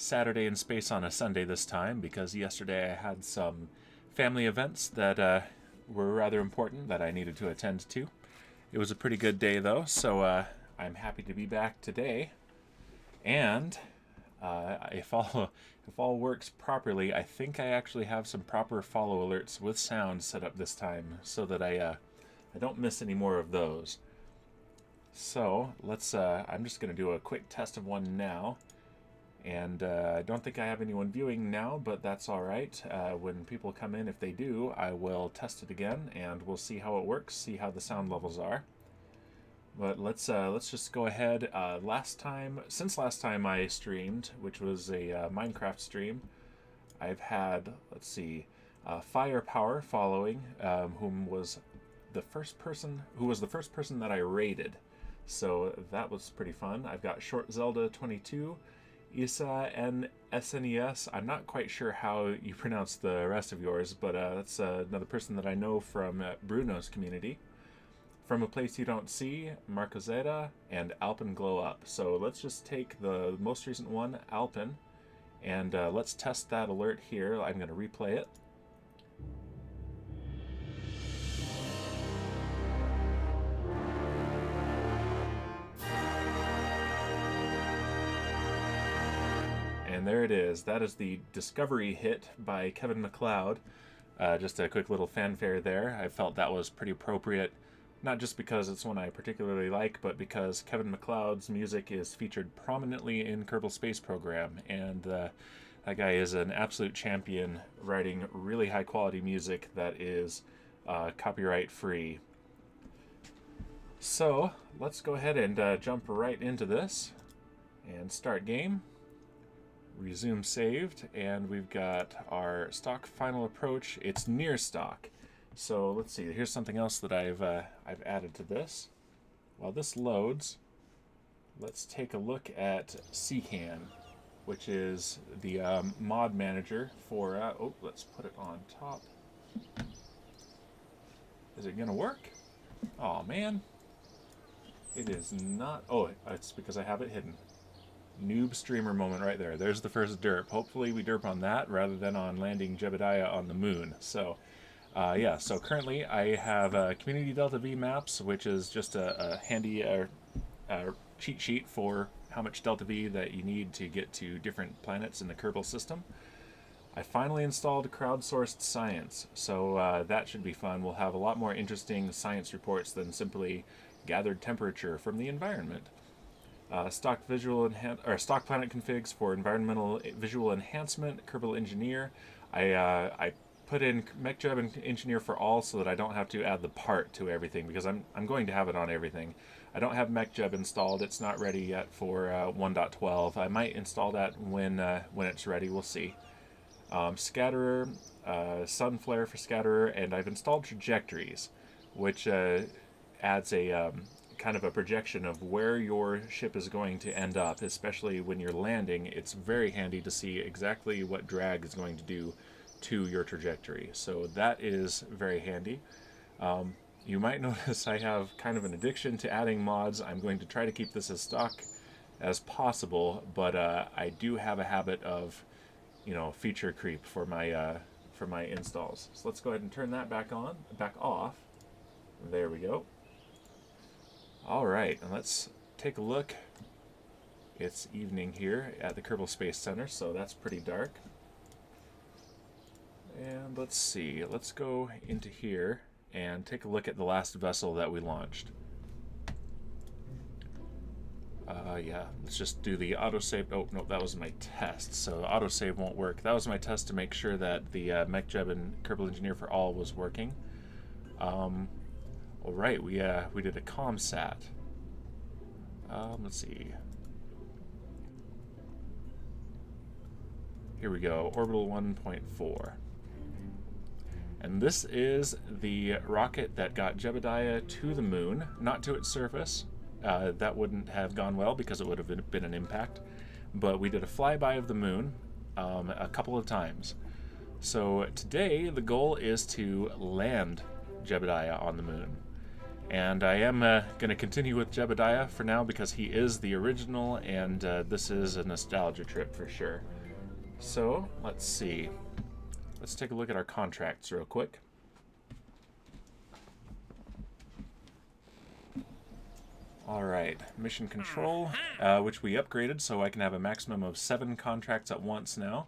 Saturday in space on a Sunday this time because yesterday I had some family events that were rather important that I needed to attend to. It was a pretty good day though, so I'm happy to be back today. And if all works properly, I think I actually have some proper follow alerts with sound set up this time, so that I don't miss any more of those. So let's. I'm just gonna do a quick test of one now, and I don't think I have anyone viewing now, but that's all right. When people come in, if they do, I will test it again, and we'll see how it works, see how the sound levels are. But let's just go ahead. Since last time I streamed, which was a Minecraft stream, I've had, let's see, Firepower following, who was the first person that I raided. So that was pretty fun. I've got Short Zelda 22, Isa and SNES. I'm not quite sure how you pronounce the rest of yours, but that's another person that I know from Bruno's community. From A Place You Don't See, Marco Zeta, and Alpen Glow Up. So let's just take the most recent one, Alpen, and let's test that alert here. I'm going to replay it. And there it is. That is the Discovery hit by Kevin MacLeod. Just a quick little fanfare there. I felt that was pretty appropriate. Not just because it's one I particularly like, but because Kevin MacLeod's music is featured prominently in Kerbal Space Program, and that guy is an absolute champion writing really high quality music that is copyright free. So let's go ahead and jump right into this and start game. Resume saved, and we've got our stock final approach. It's near stock. So let's see, here's something else that I've added to this. While this loads, let's take a look at CCAN, which is the mod manager for, let's put it on top. Is it gonna work? Oh man, it is not. Oh, it's because I have it hidden. Noob streamer moment right there. There's the first derp. Hopefully we derp on that rather than on landing Jebediah on the moon. So so currently I have Community Delta V maps, which is just a handy cheat sheet for how much Delta V that you need to get to different planets in the Kerbal system. I finally installed crowdsourced science, so that should be fun. We'll have a lot more interesting science reports than simply gathered temperature from the environment. Stock planet configs for environmental visual enhancement, Kerbal Engineer. I put in MechJeb and Engineer for all so that I don't have to add the part to everything, because I'm going to have it on everything. I don't have MechJeb installed. It's not ready yet for 1.12. I might install that when it's ready. We'll see. Scatterer, Sun Flare for Scatterer, and I've installed Trajectories, which adds a kind of a projection of where your ship is going to end up, especially when you're landing. It's very handy to see exactly what drag is going to do to your trajectory. So that is very handy. You might notice I have kind of an addiction to adding mods. I'm going to try to keep this as stock as possible, but I do have a habit of, feature creep for my installs. So let's go ahead and turn that back off. There we go. All right, and let's take a look. It's evening here at the Kerbal Space Center, so that's pretty dark. And let's see, let's go into here and take a look at the last vessel that we launched. Let's just do the autosave. Oh, no, that was my test, so autosave won't work. That was my test to make sure that the MechJeb and Kerbal Engineer for all was working. All right, we did a ComSat. Let's see. Here we go, orbital 1.4. And this is the rocket that got Jebediah to the moon, not to its surface. That wouldn't have gone well because it would have been an impact. But we did a flyby of the moon a couple of times. So today the goal is to land Jebediah on the moon. And I am going to continue with Jebediah for now because he is the original, and this is a nostalgia trip for sure. So, let's see. Let's take a look at our contracts real quick. Alright, mission control, which we upgraded so I can have a maximum of 7 contracts at once now.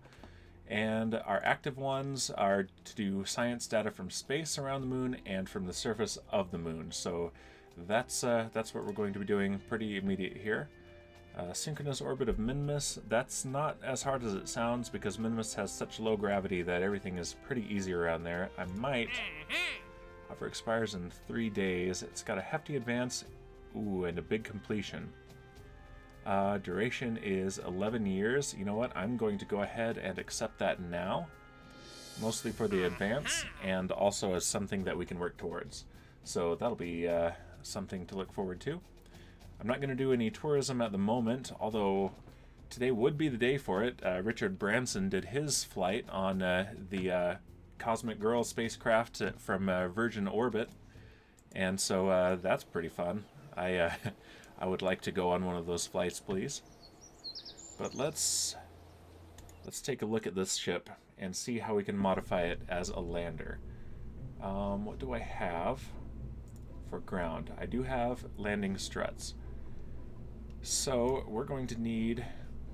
And our active ones are to do science data from space around the moon and from the surface of the moon. So that's what we're going to be doing pretty immediate here. Synchronous orbit of Minimus, that's not as hard as it sounds because Minimus has such low gravity that everything is pretty easy around there. I might... Hover expires in 3 days. It's got a hefty advance, ooh, and a big completion. Duration is 11 years. You know what? I'm going to go ahead and accept that now. Mostly for the advance, and also as something that we can work towards. So that'll be something to look forward to. I'm not going to do any tourism at the moment, although today would be the day for it. Richard Branson did his flight on the Cosmic Girl spacecraft from Virgin Orbit, and so that's pretty fun. I would like to go on one of those flights, please. But let's take a look at this ship and see how we can modify it as a lander. What do I have for ground? I do have landing struts. So we're going to need...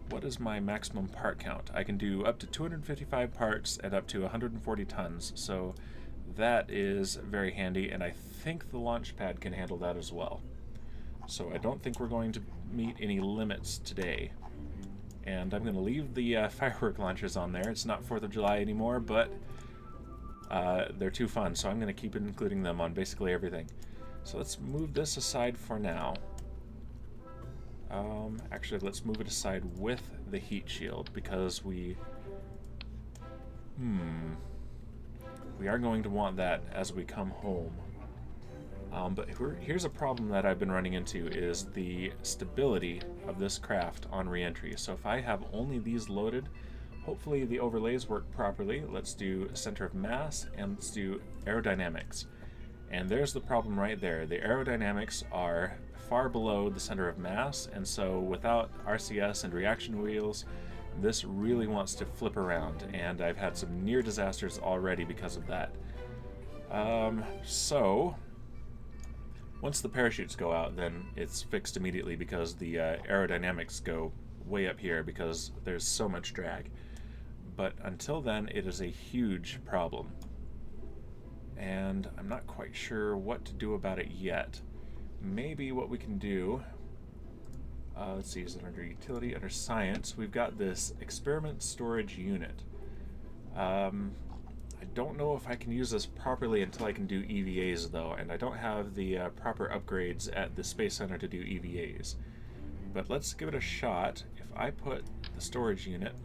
What is my maximum part count? I can do up to 255 parts and up to 140 tons. So that is very handy, and I think the launch pad can handle that as well. So I don't think we're going to meet any limits today. And I'm going to leave the firework launchers on there. It's not 4th of July anymore, but they're too fun, so I'm going to keep including them on basically everything. So let's move this aside for now. Actually, let's move it aside with the heat shield, because we are going to want that as we come home. But here's a problem that I've been running into, is the stability of this craft on re-entry. So if I have only these loaded, hopefully the overlays work properly. Let's do center of mass, and let's do aerodynamics. And there's the problem right there. The aerodynamics are far below the center of mass, and so without RCS and reaction wheels, this really wants to flip around, and I've had some near disasters already because of that. So once the parachutes go out, then it's fixed immediately because the aerodynamics go way up here because there's so much drag. But until then, it is a huge problem. And I'm not quite sure what to do about it yet. Maybe what we can do... let's see, is it under utility? Under science, we've got this experiment storage unit. I don't know if I can use this properly until I can do EVAs, though, and I don't have the proper upgrades at the Space Center to do EVAs. But let's give it a shot. If I put the storage unit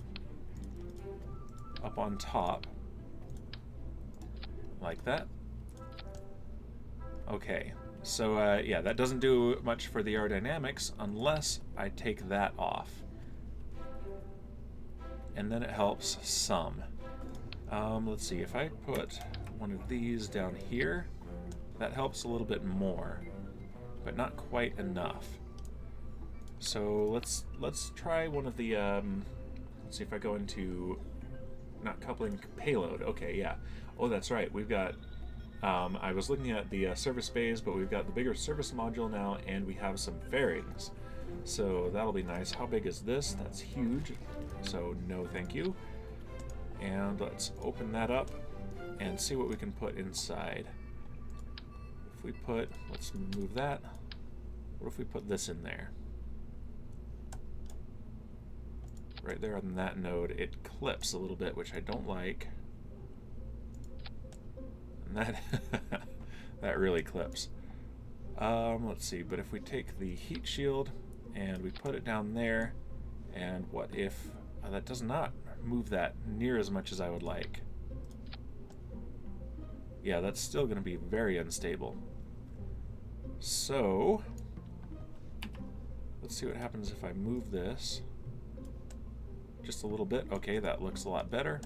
up on top, like that. Okay, so yeah, that doesn't do much for the aerodynamics unless I take that off. And then it helps some. Let's see, if I put one of these down here, that helps a little bit more, but not quite enough. So let's try one of the, let's see if I go into, not coupling, payload. Okay, yeah. Oh, that's right, we've got, I was looking at the service bays, but we've got the bigger service module now, and we have some fairings. So that'll be nice. How big is this? That's huge, so no thank you. And let's open that up and see what we can put inside. If we put, let's move that. What if we put this in there? Right there on that node, it clips a little bit, which I don't like. And that that really clips. Let's see, but if we take the heat shield and we put it down there, and what if that does not move that near as much as I would like? Yeah, that's still going to be very unstable. So let's see what happens if I move this just a little bit. Okay, that looks a lot better.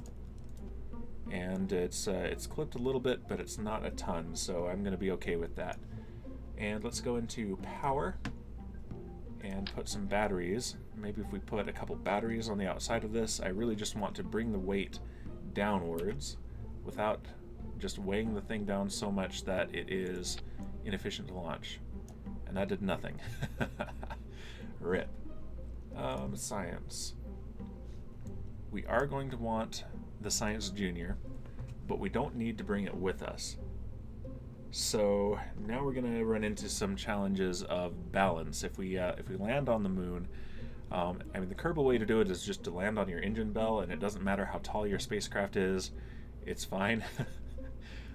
And it's clipped a little bit, but it's not a ton, so I'm going to be okay with that. And let's go into power and put some batteries. Maybe if we put a couple batteries on the outside of this, I really just want to bring the weight downwards without just weighing the thing down so much that it is inefficient to launch. And that did nothing. RIP. Science. We are going to want the Science Junior, but we don't need to bring it with us. So now we're going to run into some challenges of balance. If we land on the moon, I mean, the Kerbal way to do it is just to land on your engine bell, and it doesn't matter how tall your spacecraft is, it's fine.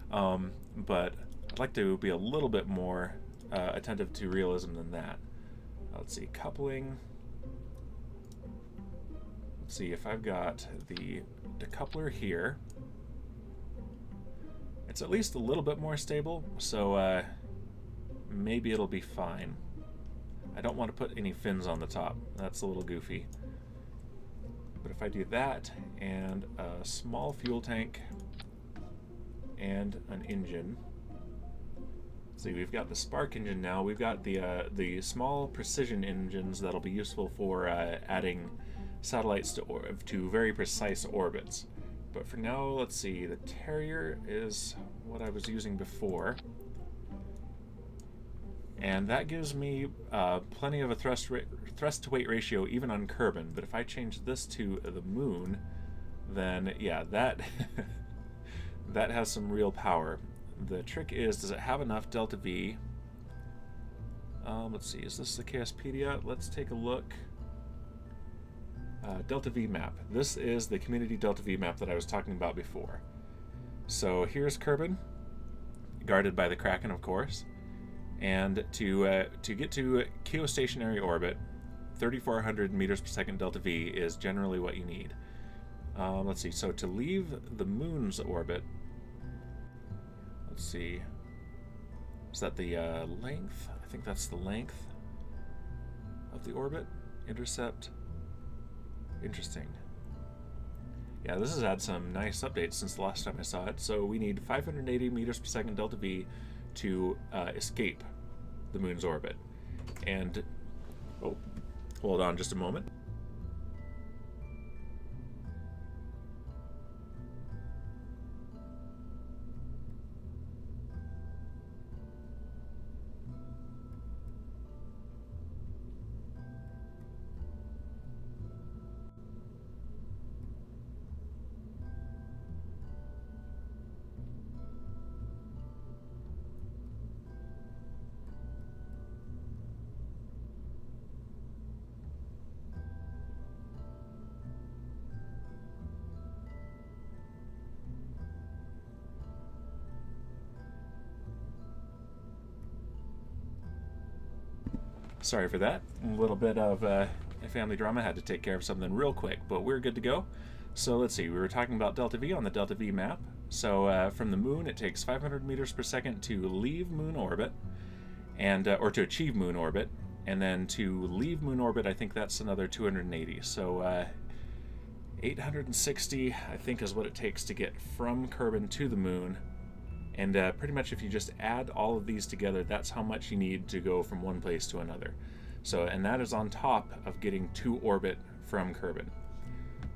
But I'd like to be a little bit more attentive to realism than that. Let's see, coupling. Let's see if I've got the decoupler here. It's at least a little bit more stable, so maybe it'll be fine. I don't want to put any fins on the top. That's a little goofy. But if I do that, and a small fuel tank, and an engine. See, we've got the spark engine now. We've got the small precision engines that'll be useful for adding satellites to very precise orbits. But for now, let's see, the Terrier is what I was using before. And that gives me plenty of a thrust-to-weight ratio even on Kerbin. But if I change this to the moon, then yeah, that, that has some real power. The trick is, does it have enough delta V? Let's see, is this the KSpedia? Let's take a look. Delta V map. This is the community Delta V map that I was talking about before. So here's Kerbin, guarded by the Kraken, of course. And to get to geostationary orbit, 3,400 meters per second delta V is generally what you need. Let's see, so to leave the moon's orbit, let's see, is that the length? I think that's the length of the orbit. Intercept. Interesting. Yeah, this has had some nice updates since the last time I saw it. So we need 580 meters per second delta V to escape the moon's orbit. And, oh, hold on just a moment. Sorry for that. A little bit of family drama. Had to take care of something real quick, but we're good to go. So let's see. We were talking about delta V on the delta V map. So from the moon, it takes 500 meters per second to leave moon orbit, and or to achieve moon orbit, and then to leave moon orbit, I think that's another 280. So 860, I think, is what it takes to get from Kerbin to the moon. And pretty much if you just add all of these together, that's how much you need to go from one place to another. So, and that is on top of getting to orbit from Kerbin.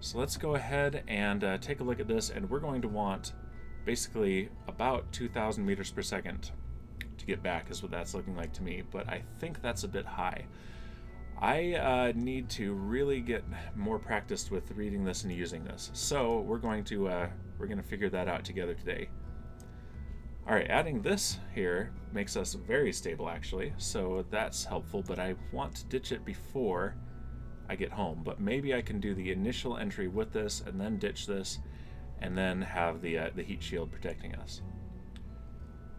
So let's go ahead and take a look at this, and we're going to want basically about 2,000 meters per second to get back is what that's looking like to me, but I think that's a bit high. I need to really get more practiced with reading this and using this. So we're going to figure that out together today. Alright, adding this here makes us very stable actually, so that's helpful, but I want to ditch it before I get home. But maybe I can do the initial entry with this and then ditch this and then have the heat shield protecting us.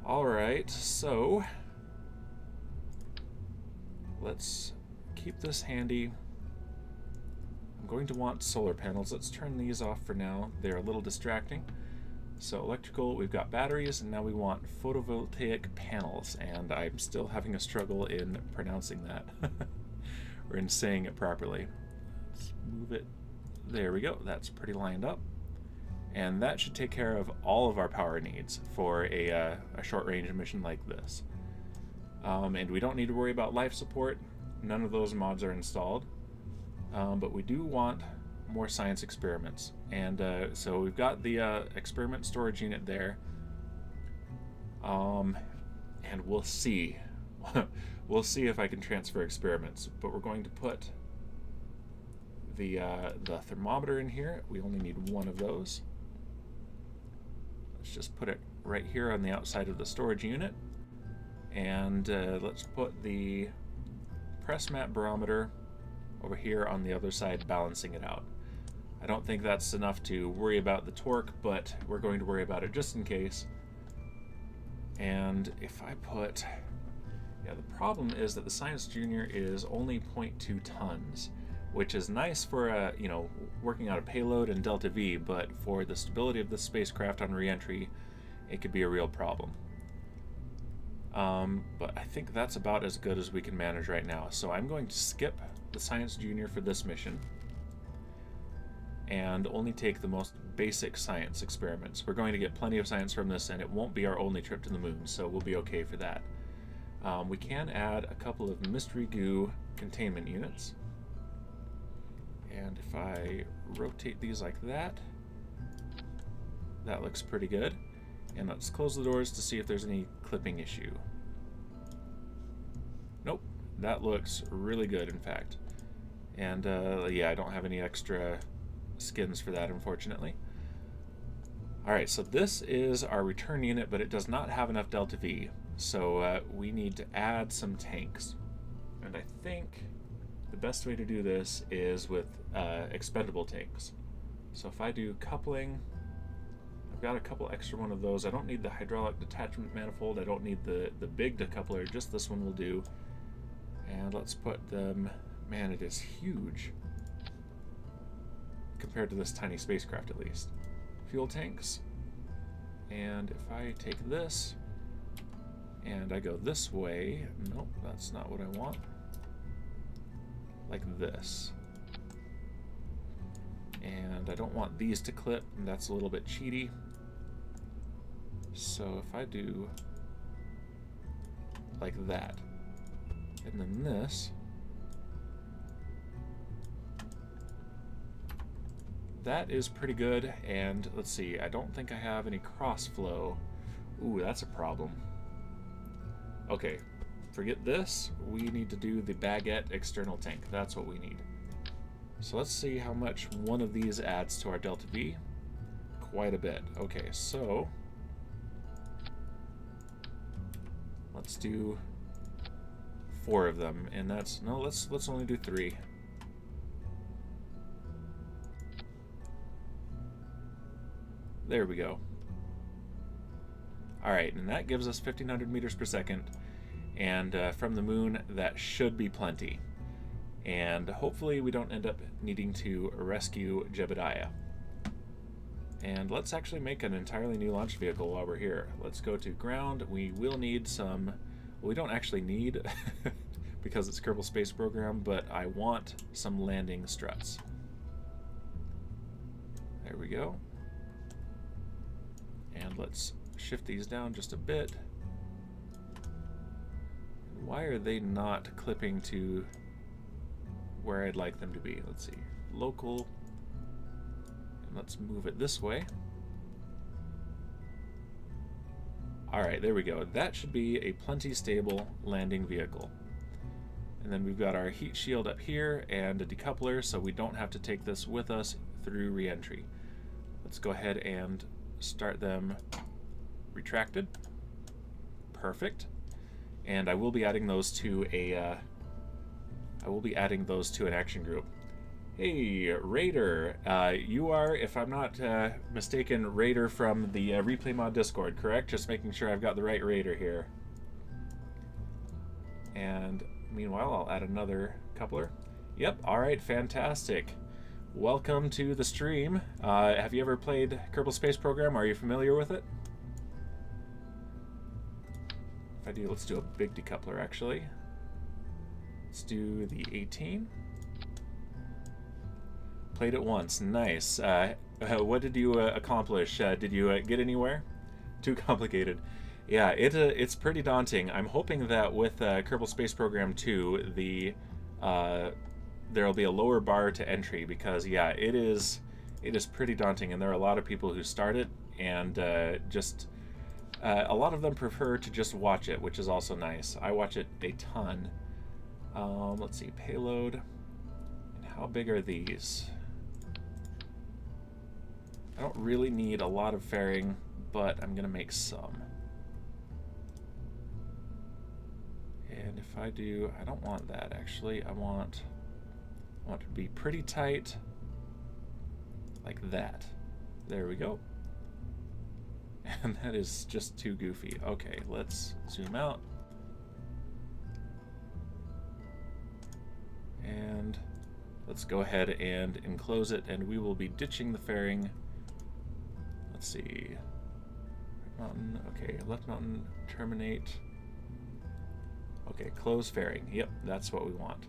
Alright, so let's keep this handy. I'm going to want solar panels. Let's turn these off for now. They're a little distracting. So electrical, we've got batteries, and now we want photovoltaic panels, and I'm still having a struggle in pronouncing that, or in saying it properly. Let's move it. There we go. That's pretty lined up. And that should take care of all of our power needs for a short-range mission like this. And we don't need to worry about life support. None of those mods are installed. But we do want more science experiments. And so we've got the experiment storage unit there. And we'll see. We'll see if I can transfer experiments. But we're going to put the thermometer in here. We only need one of those. Let's just put it right here on the outside of the storage unit. And let's put the press mat barometer over here on the other side, balancing it out. I don't think that's enough to worry about the torque, but we're going to worry about it just in case. And if I put... Yeah, the problem is that the Science Junior is only 0.2 tons, which is nice for, working out a payload and Delta V, but for the stability of the spacecraft on re-entry, it could be a real problem. But I think that's about as good as we can manage right now. So I'm going to skip the Science Junior for this mission and only take the most basic science experiments. We're going to get plenty of science from this, and it won't be our only trip to the moon, so we'll be okay for that. We can add a couple of mystery goo containment units. And if I rotate these like that, that looks pretty good. And let's close the doors to see if there's any clipping issue. Nope, that looks really good, in fact. And yeah, I don't have any extra skins for that, unfortunately. Alright, so this is our return unit, but it does not have enough Delta V. So we need to add some tanks. And I think the best way to do this is with expendable tanks. So if I do coupling, I've got a couple extra one of those. I don't need the hydraulic detachment manifold. I don't need the big decoupler. Just this one will do. And let's put them... Man, it is huge. Compared to this tiny spacecraft, at least. Fuel tanks. And if I take this, and I go this way... Nope, that's not what I want. Like this. And I don't want these to clip, and that's a little bit cheaty. So if I do like that, and then this, that is pretty good. And let's see, I don't think I have any cross flow. Ooh, that's a problem. Okay, forget this. We need to do the baguette external tank. That's what we need. So let's see how much one of these adds to our Delta V. Quite a bit. Okay, so let's do 4 of them, and that's no. Let's only do 3. There we go. All right, and that gives us 1,500 meters per second, and from the moon that should be plenty. And hopefully we don't end up needing to rescue Jebediah. And let's actually make an entirely new launch vehicle while we're here. Let's go to ground. We will need some... Well, we don't actually need, because it's Kerbal Space Program, but I want some landing struts. There we go. And let's shift these down just a bit. Why are they not clipping to where I'd like them to be? Let's see. Local. And let's move it this way. Alright, there we go. That should be a plenty stable landing vehicle. And then we've got our heat shield up here and a decoupler, so we don't have to take this with us through re-entry. Let's go ahead and start them retracted. Perfect. And I will be adding those to a an action group. Hey, Raider, you are, if I'm not mistaken, Raider from the Replay Mod Discord, correct? Just making sure I've got the right Raider here. And meanwhile, I'll add another coupler. Yep, alright, fantastic. Welcome to the stream. Have you ever played Kerbal Space Program? Are you familiar with it? If I do, let's do a big decoupler, actually. Let's do the 18. Played it once. Nice. What did you accomplish? Did you get anywhere? Too complicated. Yeah, it's pretty daunting. I'm hoping that with Kerbal Space Program 2, there'll be a lower bar to entry because yeah, it is pretty daunting, and there are a lot of people who start it and a lot of them prefer to just watch it, which is also nice. I watch it a ton. Let's see, payload. And how big are these? I don't really need a lot of fairing, but I'm gonna make some. And if I do, I don't want that actually. I want it to be pretty tight, like that. There we go. And that is just too goofy. Okay, let's zoom out. And let's go ahead and enclose it, and we will be ditching the fairing. Let's see. Right mountain, okay, left mountain, terminate. Okay, close fairing. Yep, that's what we want.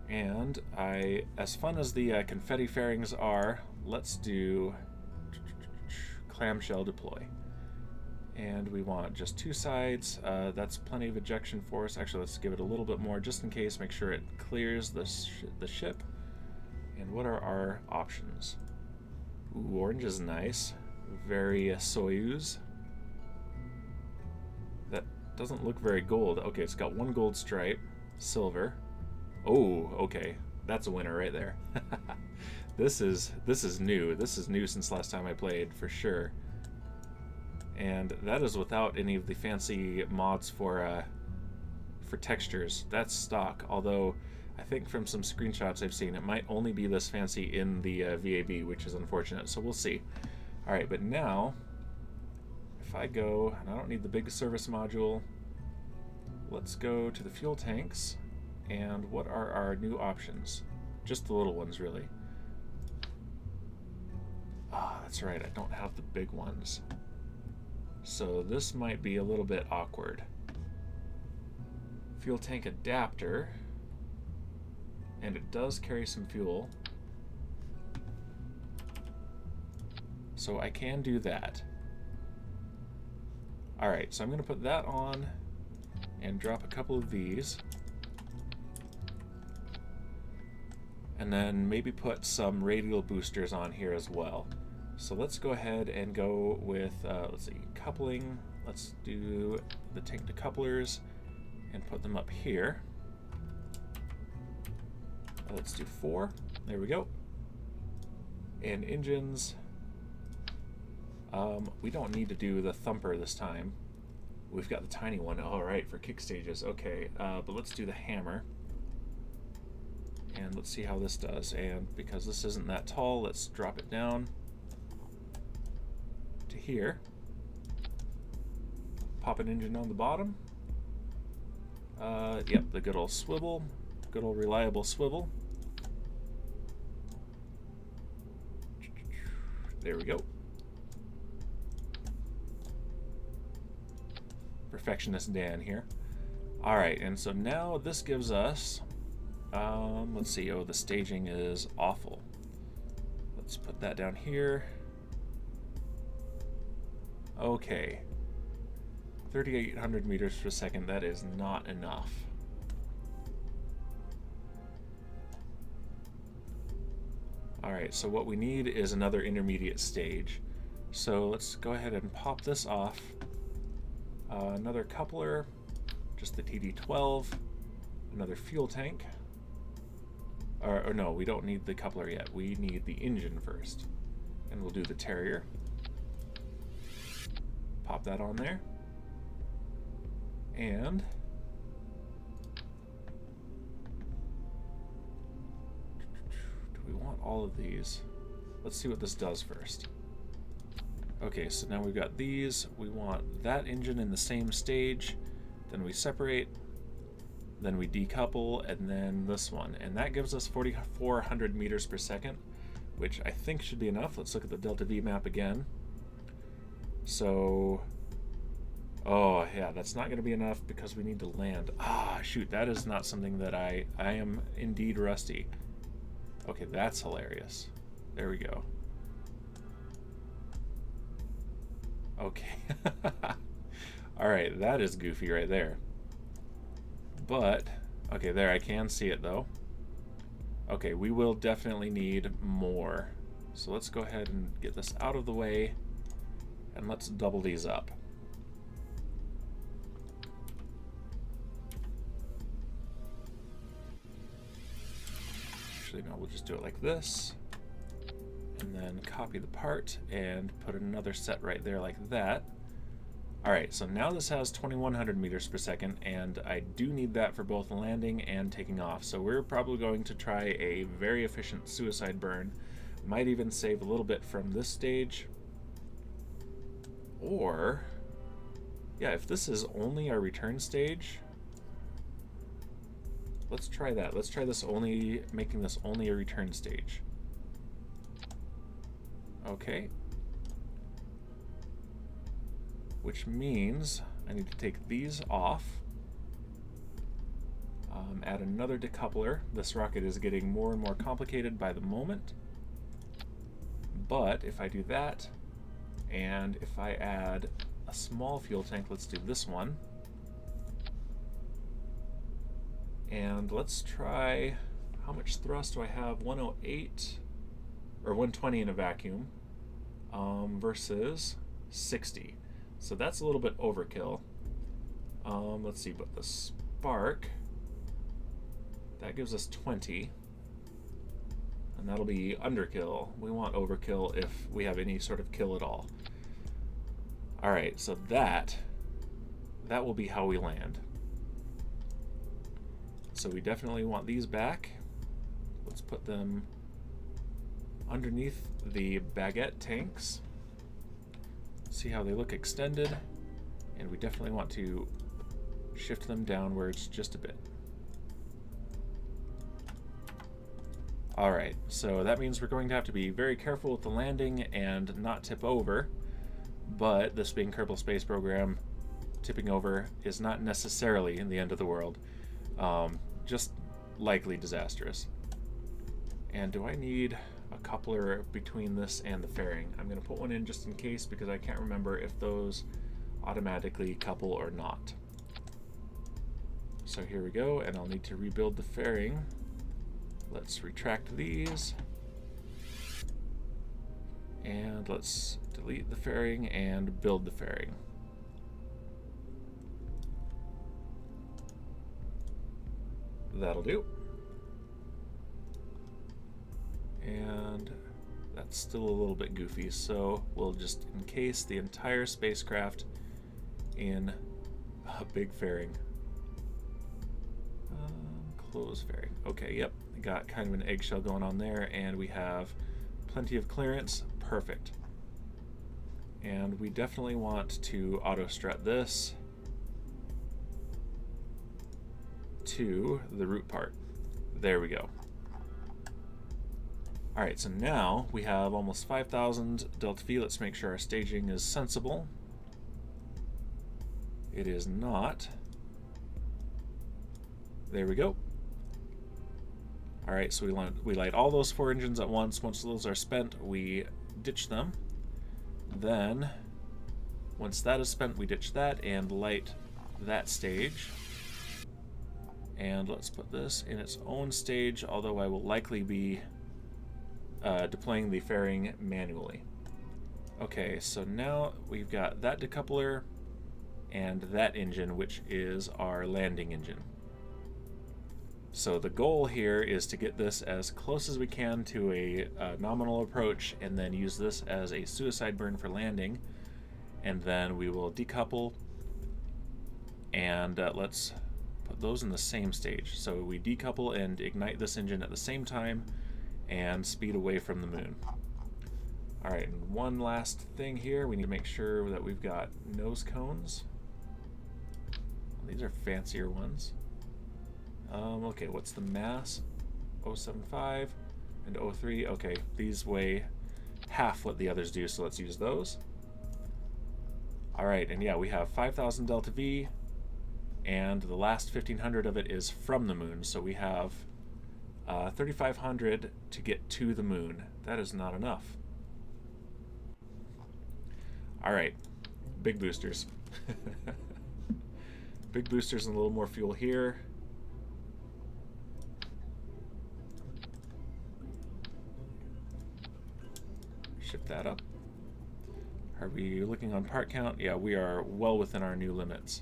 And as fun as the confetti fairings are, let's do clamshell deploy. And we want just 2 sides. That's plenty of ejection force. Actually, let's give it a little bit more just in case. Make sure it clears the ship. And what are our options? Ooh, orange is nice. Very Soyuz. That doesn't look very gold. Okay, it's got 1 gold stripe. Silver. Oh, okay. That's a winner right there. This is new. This is new since last time I played, for sure. And that is without any of the fancy mods for textures. That's stock, although I think from some screenshots I've seen, it might only be this fancy in the VAB, which is unfortunate, so we'll see. Alright, but now, if I go, and I don't need the big service module, let's go to the fuel tanks. And what are our new options? Just the little ones, really. Ah, that's right, I don't have the big ones. So this might be a little bit awkward. Fuel tank adapter. And it does carry some fuel. So I can do that. Alright, so I'm going to put that on and drop a couple of these. And then maybe put some radial boosters on here as well. So let's go ahead and go with, let's see, coupling. Let's do the tank decouplers and put them up here. Let's do 4. There we go. And engines. We don't need to do the thumper this time. We've got the tiny one. All right, for kick stages. Okay, but let's do the hammer. And let's see how this does. And because this isn't that tall, let's drop it down to here. Pop an engine on the bottom. Yep, the good old swivel. Good old reliable swivel. There we go. Perfectionist Dan here. Alright, and so now this gives us... let's see. Oh, the staging is awful. Let's put that down here. Okay. 3,800 meters per second. That is not enough. Alright, so what we need is another intermediate stage. So let's go ahead and pop this off. Another coupler. Just the TD12. Another fuel tank. Or no, we don't need the coupler yet. We need the engine first. And we'll do the Terrier. Pop that on there. And do we want all of these? Let's see what this does first. Okay, so now we've got these. We want that engine in the same stage. Then we separate. Then we decouple, and then this one. And that gives us 4,400 meters per second, which I think should be enough. Let's look at the Delta V map again. So, oh yeah, that's not going to be enough because we need to land. Ah, shoot, that is not something that I am indeed rusty. Okay, that's hilarious. There we go. Okay. Alright, that is goofy right there. But, okay, there, I can see it though. Okay, we will definitely need more. So let's go ahead and get this out of the way, and let's double these up. Actually, no, we'll just do it like this. And then copy the part and put another set right there like that. Alright, so now this has 2100 meters per second, and I do need that for both landing and taking off. So we're probably going to try a very efficient suicide burn. Might even save a little bit from this stage. Or, yeah, if this is only our return stage, let's try that. Let's try this only, making this only a return stage. Okay. Which means I need to take these off. Add another decoupler. This rocket is getting more and more complicated by the moment. But if I do that, and if I add a small fuel tank, let's do this one. And let's try, how much thrust do I have? 108 or 120 in a vacuum versus 60. So that's a little bit overkill. Let's see, but the spark, that gives us 20. And that'll be underkill. We want overkill if we have any sort of kill at all. Alright, so that will be how we land. So we definitely want these back. Let's put them underneath the baguette tanks. See how they look extended. And we definitely want to shift them downwards just a bit. Alright, so that means we're going to have to be very careful with the landing and not tip over. But this being Kerbal Space Program, tipping over is not necessarily the end of the world. Just likely disastrous. And do I need a coupler between this and the fairing? I'm going to put one in just in case, because I can't remember if those automatically couple or not. So here we go, and I'll need to rebuild the fairing. Let's retract these. And let's delete the fairing and build the fairing. That'll do. And that's still a little bit goofy, so we'll just encase the entire spacecraft in a big fairing. Close fairing. Okay, yep. Got kind of an eggshell going on there, and we have plenty of clearance. Perfect. And we definitely want to auto strut this to the root part. There we go. Alright, so now we have almost 5,000 delta V. Let's make sure our staging is sensible. It is not. There we go. Alright, so we light all those 4 engines at once. Once those are spent, we ditch them. Then, once that is spent, we ditch that and light that stage. And let's put this in its own stage, although I will likely be deploying the fairing manually. Okay, so now we've got that decoupler and that engine, which is our landing engine. So the goal here is to get this as close as we can to a nominal approach, and then use this as a suicide burn for landing. And then we will decouple, and let's put those in the same stage. So we decouple and ignite this engine at the same time and speed away from the moon. Alright, and one last thing here. We need to make sure that we've got nose cones. These are fancier ones. Okay, what's the mass? 0.75 and 0.3. Okay, these weigh half what the others do, so let's use those. Alright, and yeah, we have 5,000 delta V, and the last 1,500 of it is from the moon, so we have 3,500 to get to the moon. That is not enough. Alright, big boosters. Big boosters and a little more fuel here. Shift that up. Are we looking on part count? Yeah, we are well within our new limits.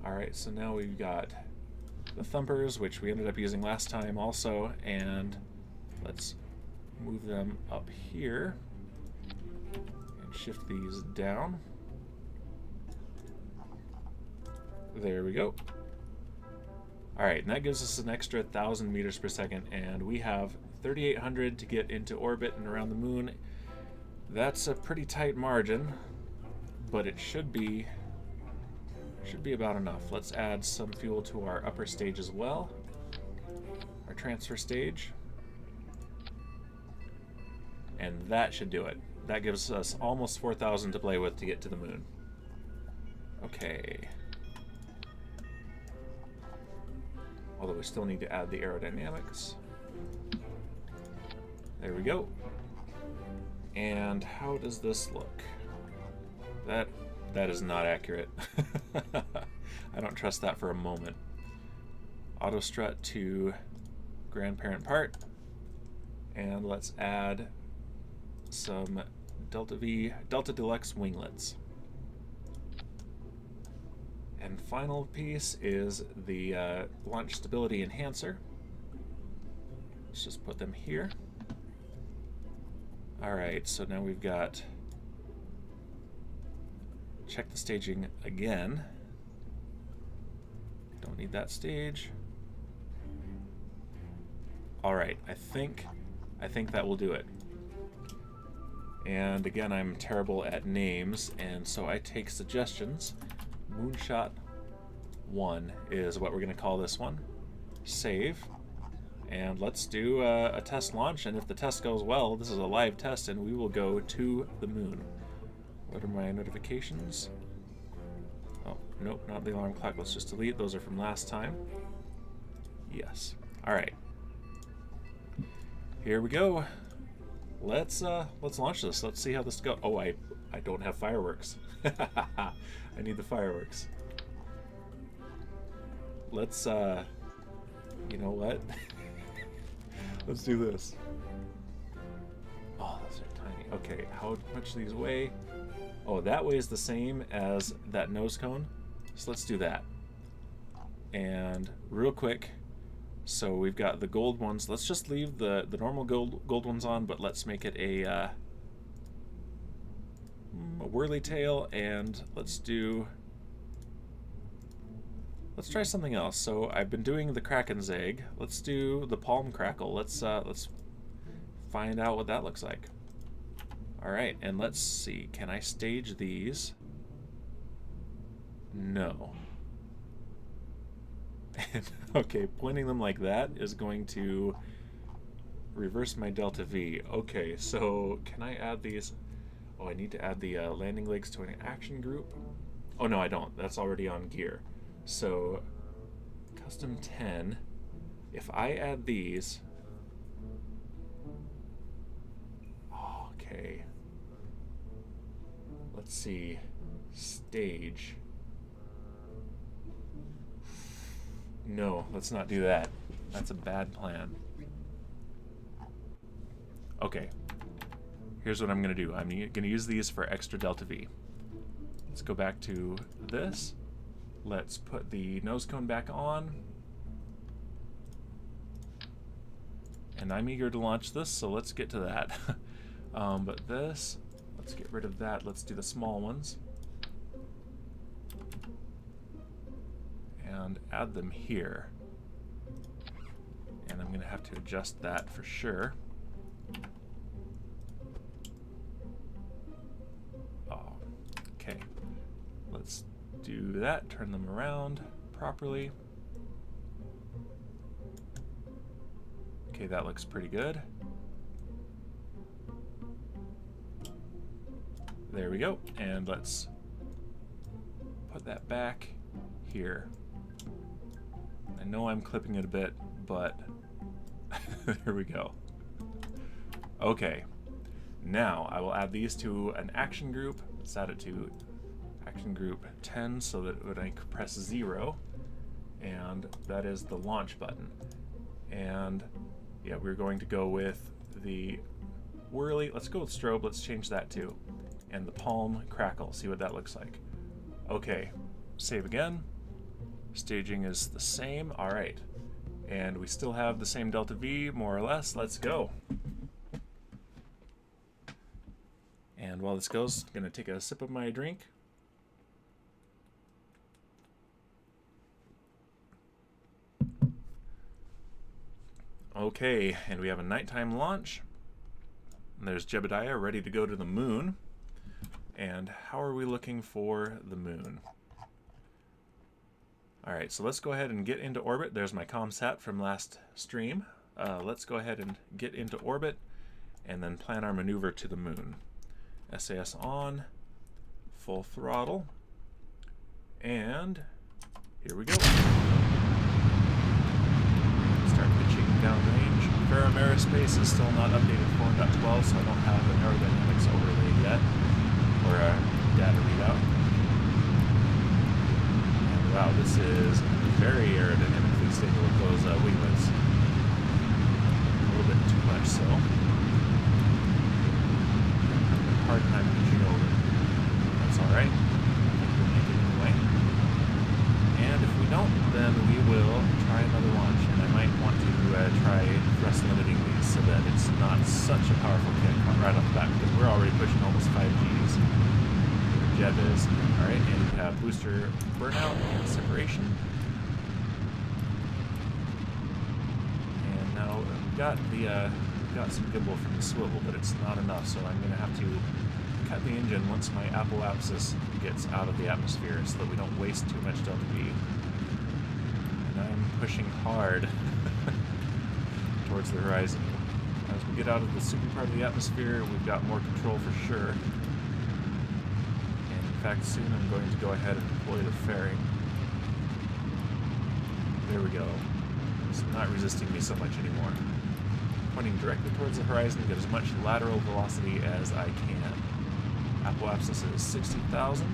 Alright, so now we've got the thumpers, which we ended up using last time also, and let's move them up here and shift these down. There we go. Alright, and that gives us an extra 1,000 meters per second, and we have 3,800 to get into orbit and around the moon. That's a pretty tight margin, but it should be about enough. Let's add some fuel to our upper stage as well, our transfer stage, and that should do it. That gives us almost 4,000 to play with to get to the moon. Okay. Although we still need to add the aerodynamics. There we go. And how does this look? That is not accurate. I don't trust that for a moment. Auto strut to grandparent part. And let's add some Delta Deluxe winglets. And final piece is the launch stability enhancer. Let's just put them here. Alright, so now we've got, check the staging again. Don't need that stage. Alright, I think that will do it. And again, I'm terrible at names, and so I take suggestions. Moonshot 1 is what we're going to call this one. Save. And let's do a test launch, and if the test goes well, this is a live test, and we will go to the moon. What are my notifications? Oh, nope, not the alarm clock. Let's just delete. Those are from last time. Yes. Alright. Here we go. Let's launch this. Let's see how this goes. Oh, I don't have fireworks. I need the fireworks. Let's, you know what? Let's do this. Oh, those are tiny. Okay, how much do these weigh? Oh, that weighs the same as that nose cone. So let's do that. And real quick, so we've got the gold ones. Let's just leave the normal gold ones on, but let's make it a whirly tail, and let's try something else. So I've been doing the Kraken's egg. Let's do the palm crackle. Let's find out what that looks like. All right, and let's see. Can I stage these? No. Okay, pointing them like that is going to reverse my delta V. Okay, so can I add these? Oh, I need to add the landing legs to an action group. Oh no, I don't. That's already on gear. So, custom 10, if I add these, okay, let's see, stage, no, let's not do that, that's a bad plan. Okay, here's what I'm going to do. I'm going to use these for extra delta V. Let's go back to this. Let's put the nose cone back on. And I'm eager to launch this, so let's get to that. But this, let's get rid of that. Let's do the small ones. And add them here. And I'm going to have to adjust that for sure. Oh, okay. Let's do that, turn them around properly. Okay, that looks pretty good. There we go, and let's put that back here. I know I'm clipping it a bit, but there we go. Okay, now I will add these to an action group. Let's add it to Action group 10, so that when I press 0, and that is the launch button. And yeah, we're going to go with the whirly. Let's go with strobe. Let's change that too. And the palm crackle. See what that looks like. Okay, save again. Staging is the same. All right. And we still have the same delta V, more or less. Let's go. And while this goes, I'm going to take a sip of my drink. Okay, and we have a nighttime launch. And there's Jebediah ready to go to the moon. And how are we looking for the moon? Alright, so let's go ahead and get into orbit. There's my ComSat from last stream. Let's go ahead and get into orbit and then plan our maneuver to the moon. SAS on, full throttle, and here we go. Start pitching downrange. Ferrum Aerospace is still not updated 4.12, so I don't have an aerodynamics overlay yet, or a data readout. And wow, this is very aerodynamically stable with those winglets. A little bit too much so. Hard time pitching over. That's alright. I think we'll make it anyway. And if we don't, then we will try another launch, and I might want to try thrust limiting these so that it's not such a powerful kick right off the bat, because we're already pushing almost 5 Gs. Jeb is. Alright, and we have booster burnout and separation. And now we've got the got some gimbal from the swivel, but it's not enough, so I'm going to have to cut the engine once my apoapsis gets out of the atmosphere so that we don't waste too much delta V. And I'm pushing hard towards the horizon. As we get out of the super part of the atmosphere, we've got more control for sure. And in fact, soon I'm going to go ahead and deploy the fairing. There we go. It's not resisting me so much anymore. Pointing directly towards the horizon to get as much lateral velocity as I can. Apoapsis is 60,000.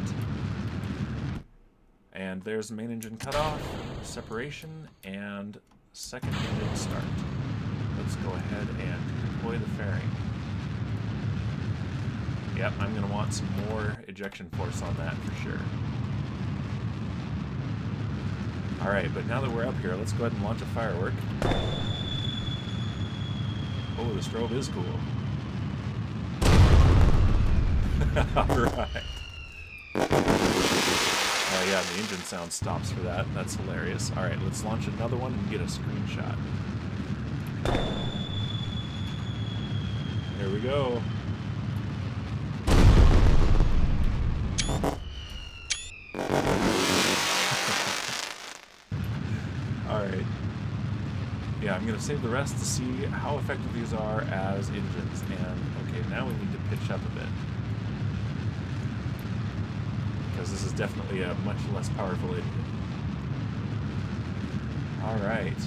And there's the main engine cutoff, separation, and second engine start. Let's go ahead and deploy the fairing. Yep, I'm going to want some more ejection force on that for sure. Alright, but now that we're up here, let's go ahead and launch a firework. Oh, the strobe is cool. Alright. Oh yeah, the engine sound stops for that. That's hilarious. Alright, let's launch another one and get a screenshot. There we go. Alright. Yeah, I'm going to save the rest to see how effective these are as engines. And, okay, now we need to pitch up a bit. Because this is definitely a much less powerful engine. Alright.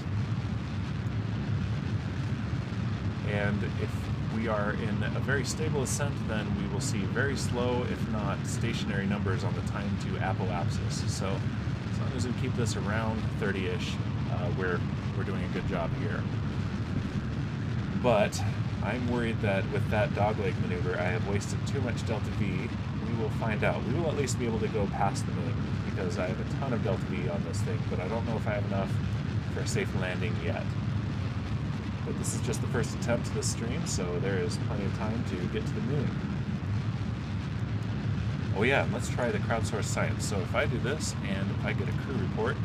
And if we are in a very stable ascent, then we will see very slow, if not stationary numbers on the time to apoapsis. So, as long as we keep this around 30-ish, we're doing a good job here. But I'm worried that with that dogleg maneuver, I have wasted too much delta V. We will find out. We will at least be able to go past the moon, because I have a ton of delta V on this thing, but I don't know if I have enough for a safe landing yet. But this is just the first attempt to this stream, so there is plenty of time to get to the moon. Oh yeah, and let's try the crowdsourced science. So if I do this, and if I get a crew report,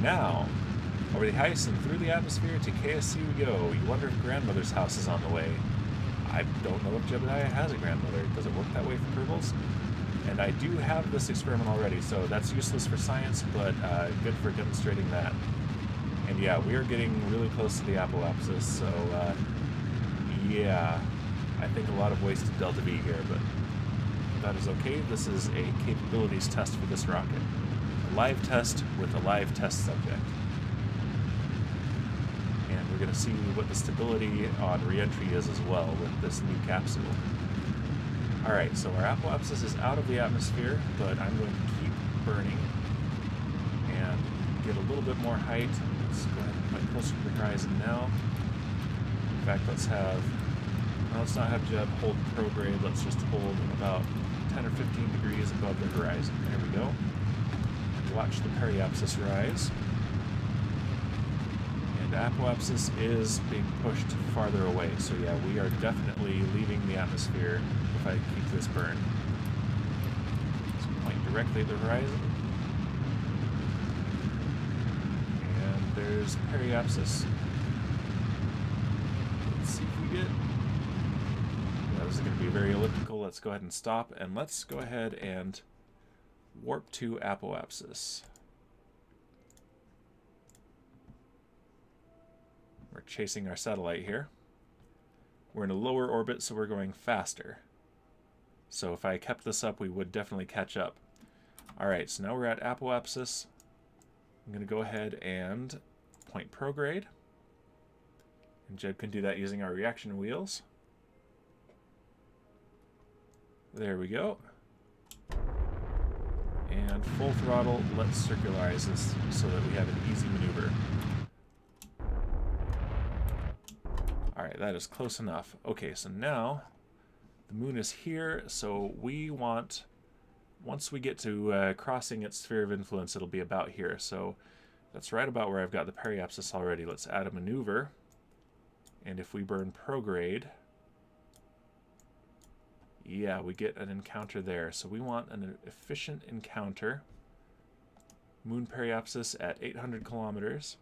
now, over the ice and through the atmosphere to KSC we go. You wonder if grandmother's house is on the way. I don't know if Jebediah has a grandmother. Does it work that way for Kerbals? And I do have this experiment already, so that's useless for science, but good for demonstrating that. And yeah, we are getting really close to the apoapsis, so yeah, I think a lot of wasted delta V here, but that is okay. This is a capabilities test for this rocket. A live test with a live test subject. And we're going to see what the stability on re-entry is as well with this new capsule. Alright, so our apoapsis is out of the atmosphere, but I'm going to keep burning and get a little bit more height. Let's go ahead and get closer to the horizon now. In fact, let's not have Jeb hold prograde, let's just hold about 10 or 15 degrees above the horizon. There we go. Watch the periapsis rise. And apoapsis is being pushed farther away, so yeah, we are definitely leaving the atmosphere if I keep this burn. Let's point directly at the horizon. And there's periapsis. Let's see if we get... Yeah, this is going to be very elliptical. Let's go ahead and stop, and let's go ahead and warp to apoapsis. We're chasing our satellite here. We're in a lower orbit, so we're going faster. So if I kept this up, we would definitely catch up. Alright, so now we're at apoapsis. I'm going to go ahead and point prograde. And Jeb can do that using our reaction wheels. There we go. And full throttle, let's circularize this so that we have an easy maneuver. Alright, that is close enough. Okay, so now the moon is here, so we want, once we get to crossing its sphere of influence, it'll be about here. So that's right about where I've got the periapsis already. Let's add a maneuver. And if we burn prograde, yeah, we get an encounter there. So we want an efficient encounter. Moon periapsis at 800 kilometers.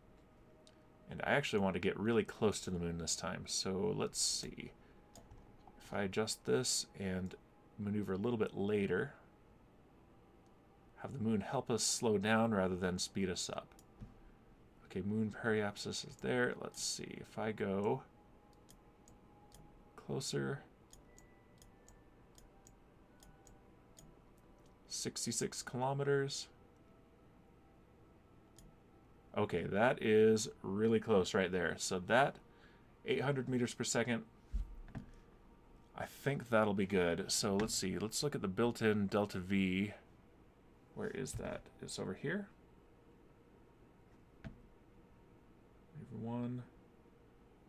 And I actually want to get really close to the moon this time. So let's see. If I adjust this and maneuver a little bit later, have the moon help us slow down rather than speed us up. Okay, moon periapsis is there. Let's see. If I go closer... 66 kilometers. Okay, that is really close right there. So that 800 meters per second, I think that'll be good. So let's see. Let's look at the built-in delta V. Where is that? It's over here. Maneuver 1.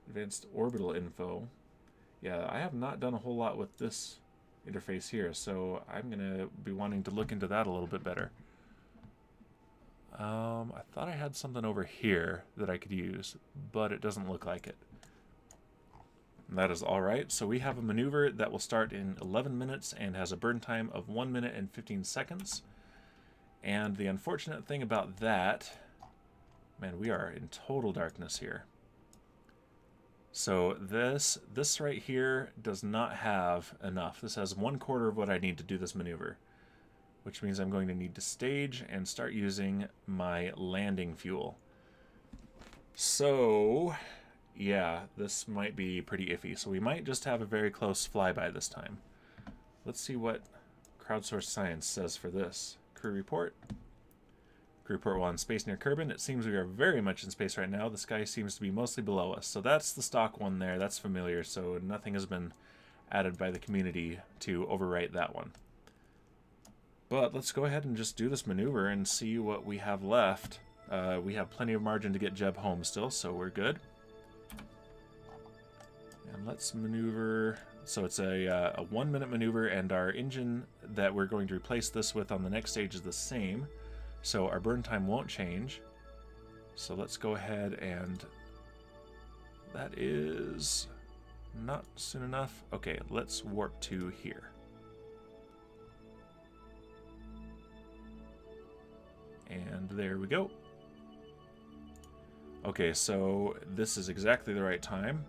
Advanced orbital info. Yeah, I have not done a whole lot with this interface here, so I'm gonna be wanting to look into that a little bit better. I thought I had something over here that I could use, but it doesn't look like it. And that is alright. So we have a maneuver that will start in 11 minutes and has a burn time of 1 minute and 15 seconds. And the unfortunate thing about that, man, we are in total darkness here. So this right here does not have enough. This has 1/4 of what I need to do this maneuver, which means I'm going to need to stage and start using my landing fuel. So yeah, this might be pretty iffy. So we might just have a very close flyby this time. Let's see what crowdsourced science says for this. Crew report. Crew report 1, space near Kerbal. It seems we are very much in space right now. The sky seems to be mostly below us. So that's the stock one there. That's familiar. So nothing has been added by the community to overwrite that one. But let's go ahead and just do this maneuver and see what we have left. We have plenty of margin to get Jeb home still, so we're good. And let's maneuver. So it's a 1 minute maneuver, and our engine that we're going to replace this with on the next stage is the same. So our burn time won't change. So let's go ahead and... That is not soon enough. Okay, let's warp to here. And there we go. Okay, so this is exactly the right time.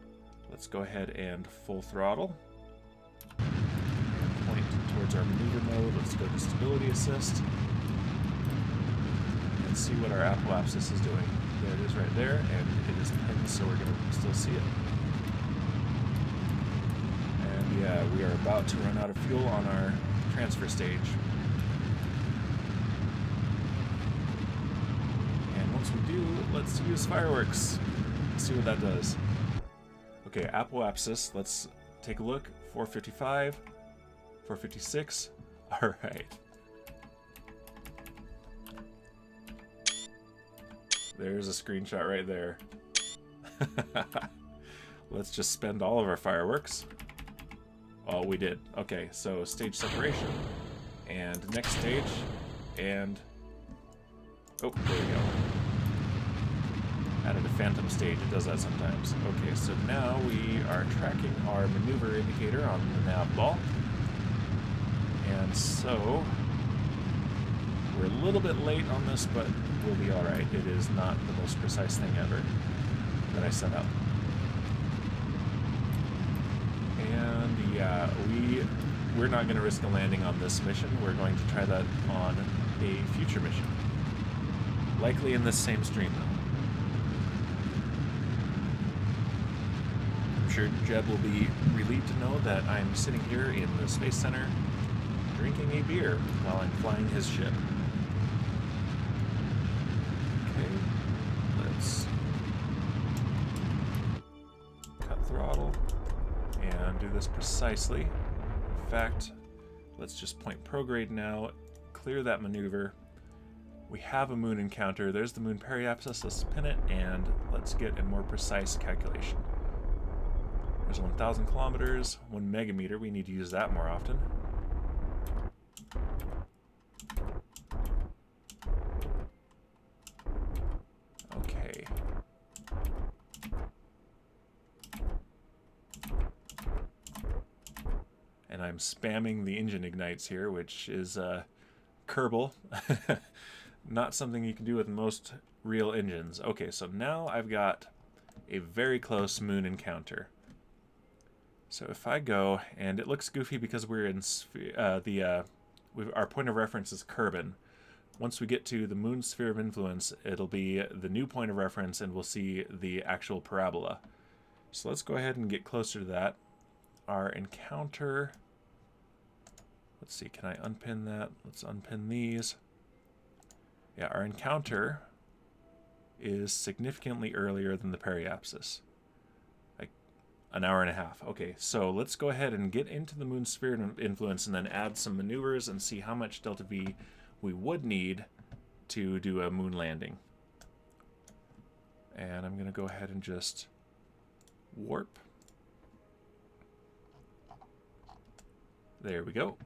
Let's go ahead and full throttle. And point towards our maneuver mode. Let's go to stability assist. And see what our apoapsis is doing. There it is right there, and it is pinned, so we're going to still see it. And yeah, we are about to run out of fuel on our transfer stage. Once we do, let's use fireworks. Let's see what that does. Okay, apoapsis, let's take a look. 455, 456. All right. There's a screenshot right there. Let's just spend all of our fireworks. Oh, we did. Okay, so stage separation. And next stage. And... oh, there we go. Added a phantom stage. It does that sometimes. Okay, so now we are tracking our maneuver indicator on the nav ball. And so... we're a little bit late on this, but we'll be alright. It is not the most precise thing ever that I set up. And yeah, we're not going to risk a landing on this mission. We're going to try that on a future mission. Likely in this same stream, though. I'm sure Jeb will be relieved to know that I'm sitting here in the Space Center drinking a beer while I'm flying his ship. Okay, let's cut throttle and do this precisely. In fact, let's just point prograde now, clear that maneuver. We have a moon encounter. There's the moon periapsis. Let's spin it and let's get a more precise calculation. There's 1,000 kilometers, 1 megameter. We need to use that more often. Okay. And I'm spamming the engine ignites here, which is Kerbal. Not something you can do with most real engines. Okay, so now I've got a very close moon encounter. So if I go, and it looks goofy because we're in our point of reference is Kerbal. Once we get to the moon sphere of influence, it'll be the new point of reference, and we'll see the actual parabola. So let's go ahead and get closer to that. Our encounter, let's see, can I unpin that? Let's unpin these. Yeah, our encounter is significantly earlier than the periapsis. Like an hour and a half. Okay, so let's go ahead and get into the moon sphere of influence and then add some maneuvers and see how much delta V we would need to do a moon landing. And I'm going to go ahead and just warp. There we go.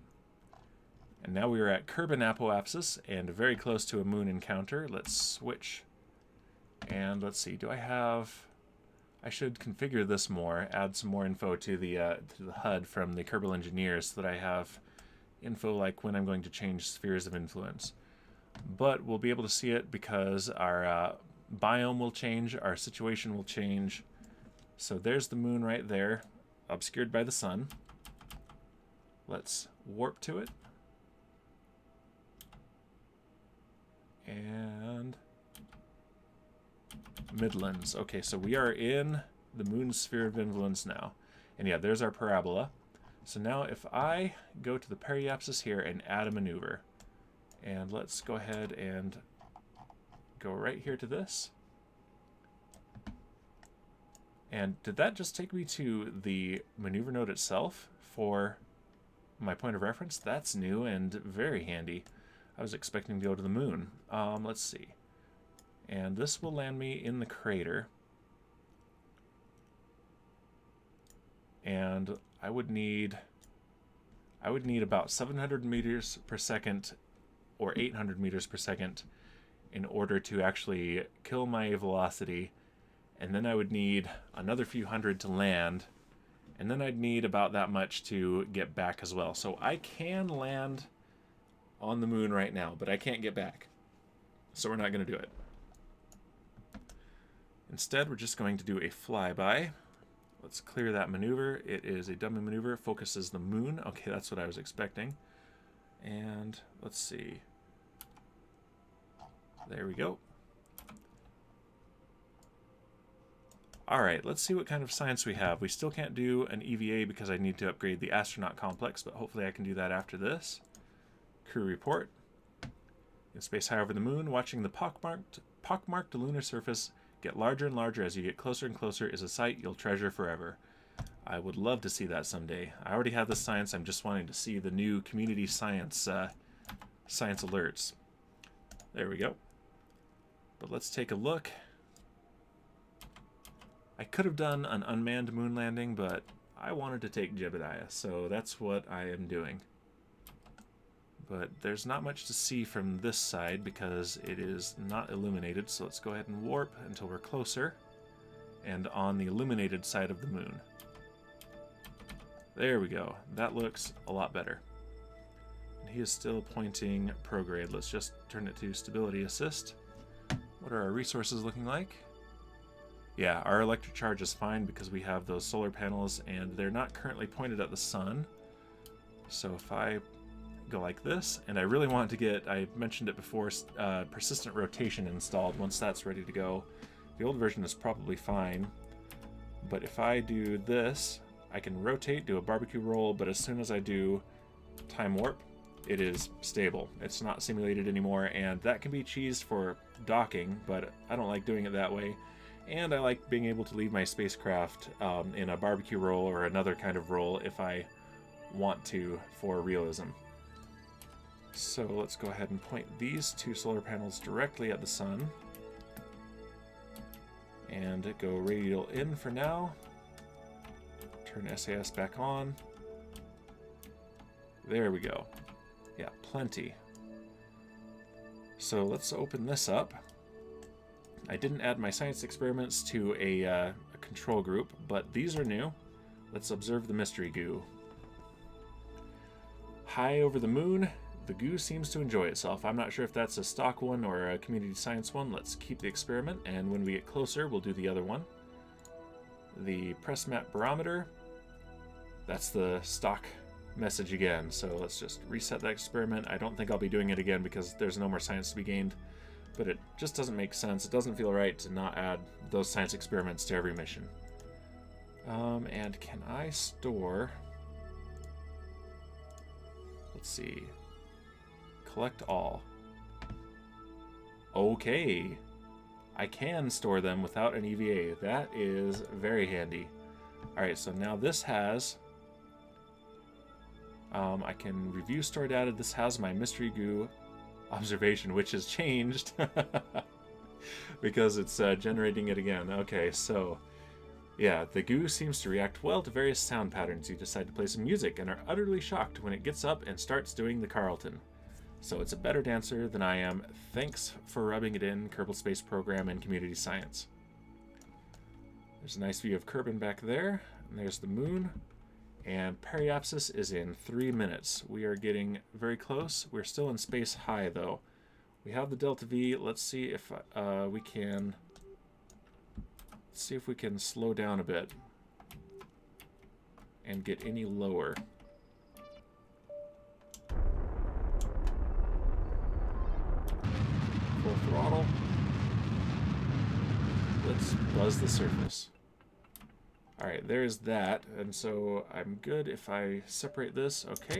And now we are at Kerbal apoapsis and very close to a moon encounter. Let's switch. And let's see, I should configure this more, add some more info to the HUD from the Kerbal engineers so that I have info like when I'm going to change spheres of influence. But we'll be able to see it because our biome will change, our situation will change. So there's the moon right there, obscured by the sun. Let's warp to it. And Midlands. Okay, so we are in the moon sphere of influence now. And yeah, there's our parabola. So now if I go to the periapsis here and add a maneuver, and let's go ahead and go right here to this. And did that just take me to the maneuver node itself for my point of reference? That's new and very handy. I was expecting to go to the moon. Let's see. And this will land me in the crater. And I would need about 700 meters per second or 800 meters per second in order to actually kill my velocity. And then I would need another few hundred to land. And then I'd need about that much to get back as well. So I can land on the moon right now, but I can't get back. So we're not going to do it. Instead, we're just going to do a flyby. Let's clear that maneuver. It is a dummy maneuver. Focuses the moon. Okay, that's what I was expecting. And let's see. There we go. All right, let's see what kind of science we have. We still can't do an EVA because I need to upgrade the astronaut complex, but hopefully I can do that after this. Crew report. In space high over the moon, watching the pockmarked lunar surface get larger and larger as you get closer and closer is a sight you'll treasure forever. I would love to see that someday. I already have the science. I'm just wanting to see the new community science science alerts. There we go. But let's take a look. I could have done an unmanned moon landing, but I wanted to take Jebediah, so that's what I am doing. But there's not much to see from this side because it is not illuminated, so let's go ahead and warp until we're closer and on the illuminated side of the moon. There we go. That looks a lot better. And he is still pointing prograde. Let's just turn it to stability assist. What are our resources looking like? Yeah, our electric charge is fine because we have those solar panels and they're not currently pointed at the sun. So if I go like this, and I really want to get, I mentioned it before, persistent rotation installed once that's ready to go. The old version is probably fine, but if I do this, I can rotate, do a barbecue roll, but as soon as I do time warp, it is stable. It's not simulated anymore, and that can be cheesed for docking, but I don't like doing it that way. And I like being able to leave my spacecraft in a barbecue roll or another kind of roll if I want to for realism. So let's go ahead and point these two solar panels directly at the sun. And go radial in for now. Turn SAS back on. There we go. Yeah, plenty. So let's open this up. I didn't add my science experiments to a control group, but these are new. Let's observe the mystery goo. High over the moon, the goo seems to enjoy itself. I'm not sure if that's a stock one or a community science one. Let's keep the experiment, and when we get closer, we'll do the other one. The press map barometer, that's the stock message again. So let's just reset that experiment. I don't think I'll be doing it again because there's no more science to be gained. But it just doesn't make sense. It doesn't feel right to not add those science experiments to every mission. And can I store... Let's see. Collect all. Okay. I can store them without an EVA. That is very handy. Alright, so now this has... I can review store data. This has my mystery goo observation, which has changed because it's generating it again. Okay, so yeah, the goo seems to react well to various sound patterns. You decide to play some music and are utterly shocked when it gets up and starts doing the Carlton. So it's a better dancer than I am. Thanks for rubbing it in, Kerbal Space Program and Community Science. There's a nice view of Kerbin back there, and there's the moon. And periapsis is in 3 minutes. We are getting very close. We're still in space high, though. We have the delta V. Let's see if we can. Let's see if we can slow down a bit and get any lower. Full throttle. Let's buzz the surface. Alright, there's that, and so I'm good if I separate this, okay.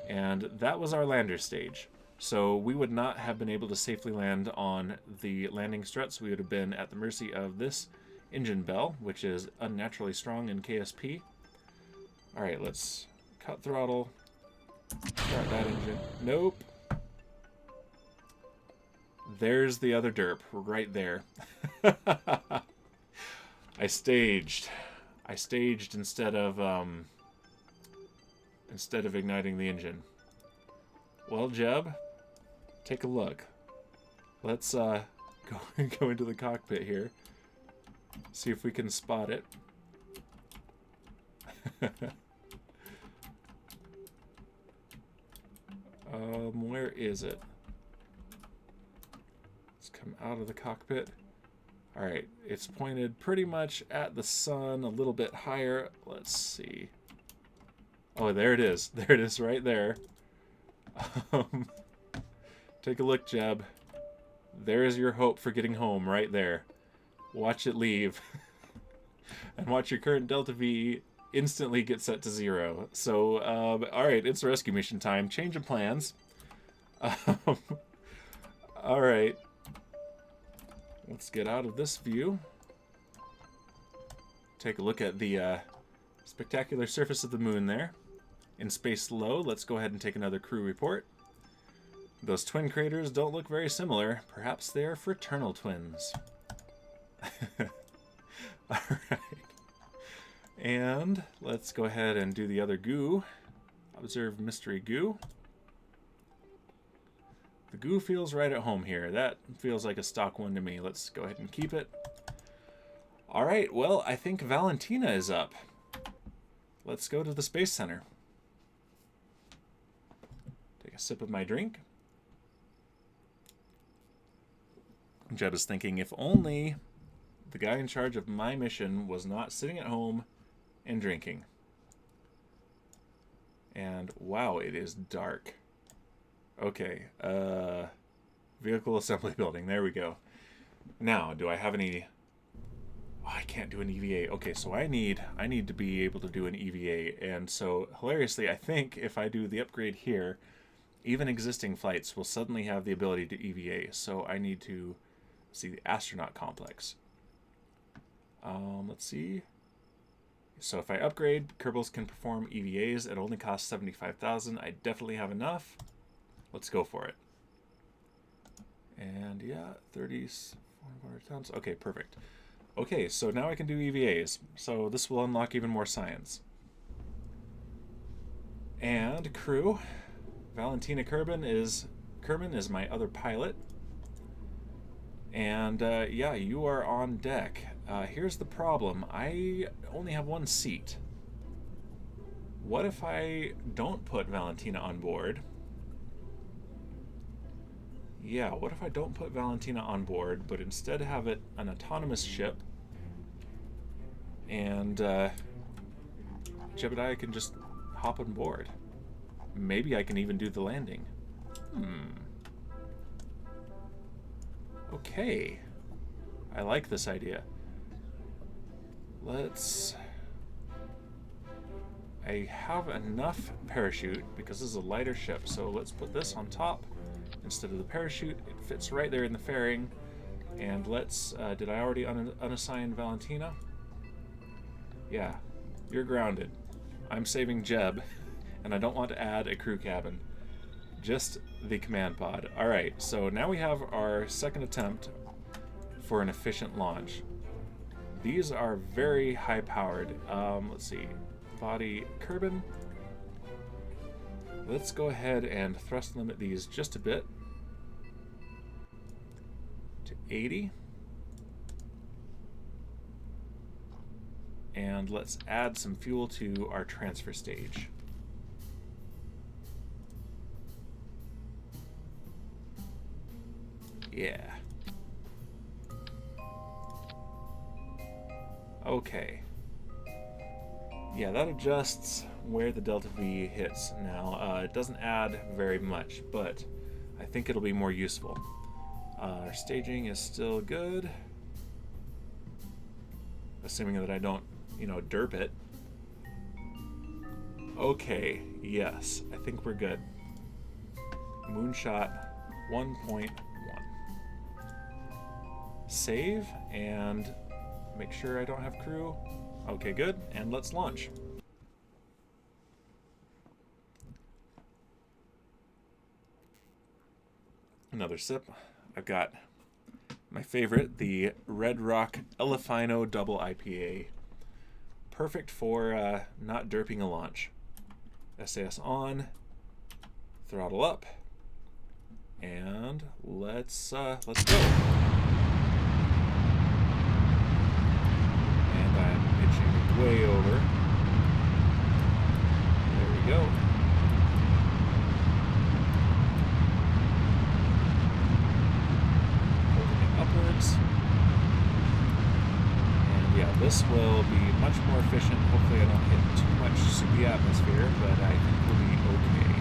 And that was our lander stage. So we would not have been able to safely land on the landing struts. We would have been at the mercy of this engine bell, which is unnaturally strong in KSP. Alright, let's cut throttle, start that engine. Nope. There's the other derp, right there. I staged instead of igniting the engine. Well, Jeb, take a look. Let's go into the cockpit here. See if we can spot it. Where is it? Let's come out of the cockpit. Alright, it's pointed pretty much at the sun, a little bit higher. Let's see. Oh, there it is. There it is right there. Take a look, Jeb. There is your hope for getting home right there. Watch it leave. And watch your current Delta V instantly get set to 0. So, alright, it's rescue mission time. Change of plans. Alright. Let's get out of this view. take a look at the spectacular surface of the moon there. In space low, let's go ahead and take another crew report. Those twin craters don't look very similar. Perhaps they are fraternal twins. Alright. And let's go ahead and do the other goo. Observe mystery goo. The goo feels right at home here. That feels like a stock one to me. Let's go ahead and keep it. Alright, well, I think Valentina is up. Let's go to the Space Center. Take a sip of my drink. Jeb is thinking, if only the guy in charge of my mission was not sitting at home and drinking. And wow, it is dark. Okay, vehicle assembly building, there we go. Now, do I have any... Oh, I can't do an EVA. Okay, so I need to be able to do an EVA, and so, hilariously, I think if I do the upgrade here, even existing flights will suddenly have the ability to EVA, so I need to see the astronaut complex. Let's see. So if I upgrade, Kerbals can perform EVAs. It only costs 75,000. I definitely have enough. Let's go for it. And yeah, 400 tons. Okay, perfect. Okay, so now I can do EVAs. So this will unlock even more science. And crew, Valentina Kerbal is my other pilot. And yeah, you are on deck. Here's the problem. I only have one seat. What if I don't put Valentina on board? Yeah, what if I don't put Valentina on board, but instead have it an autonomous ship, and Jebediah can just hop on board? Maybe I can even do the landing. Okay. I like this idea. I have enough parachute because this is a lighter ship, so let's put this on top instead of the parachute. It fits right there in the fairing. And let's, did I already unassign Valentina? Yeah, you're grounded. I'm saving Jeb, and I don't want to add a crew cabin. Just the command pod. Alright, so now we have our second attempt for an efficient launch. These are very high powered. Let's see. Body Kerbal. Let's go ahead and thrust limit these just a bit to 80. And let's add some fuel to our transfer stage. Yeah. Okay. Yeah, that adjusts where the delta V hits. Now, it doesn't add very much, but I think it'll be more useful. Our staging is still good. Assuming that I don't, derp it. Okay, yes, I think we're good. Moonshot 1.1. Save, and make sure I don't have crew. Okay, good, and let's launch. Another sip. I've got my favorite, the Red Rock Elefino Double IPA. Perfect for not derping a launch. SAS on, throttle up, and let's go. And I'm pitching way over. There we go. Holding it upwards. And yeah, this will be much more efficient. Hopefully I don't hit too much soupy atmosphere, but I think we'll be okay.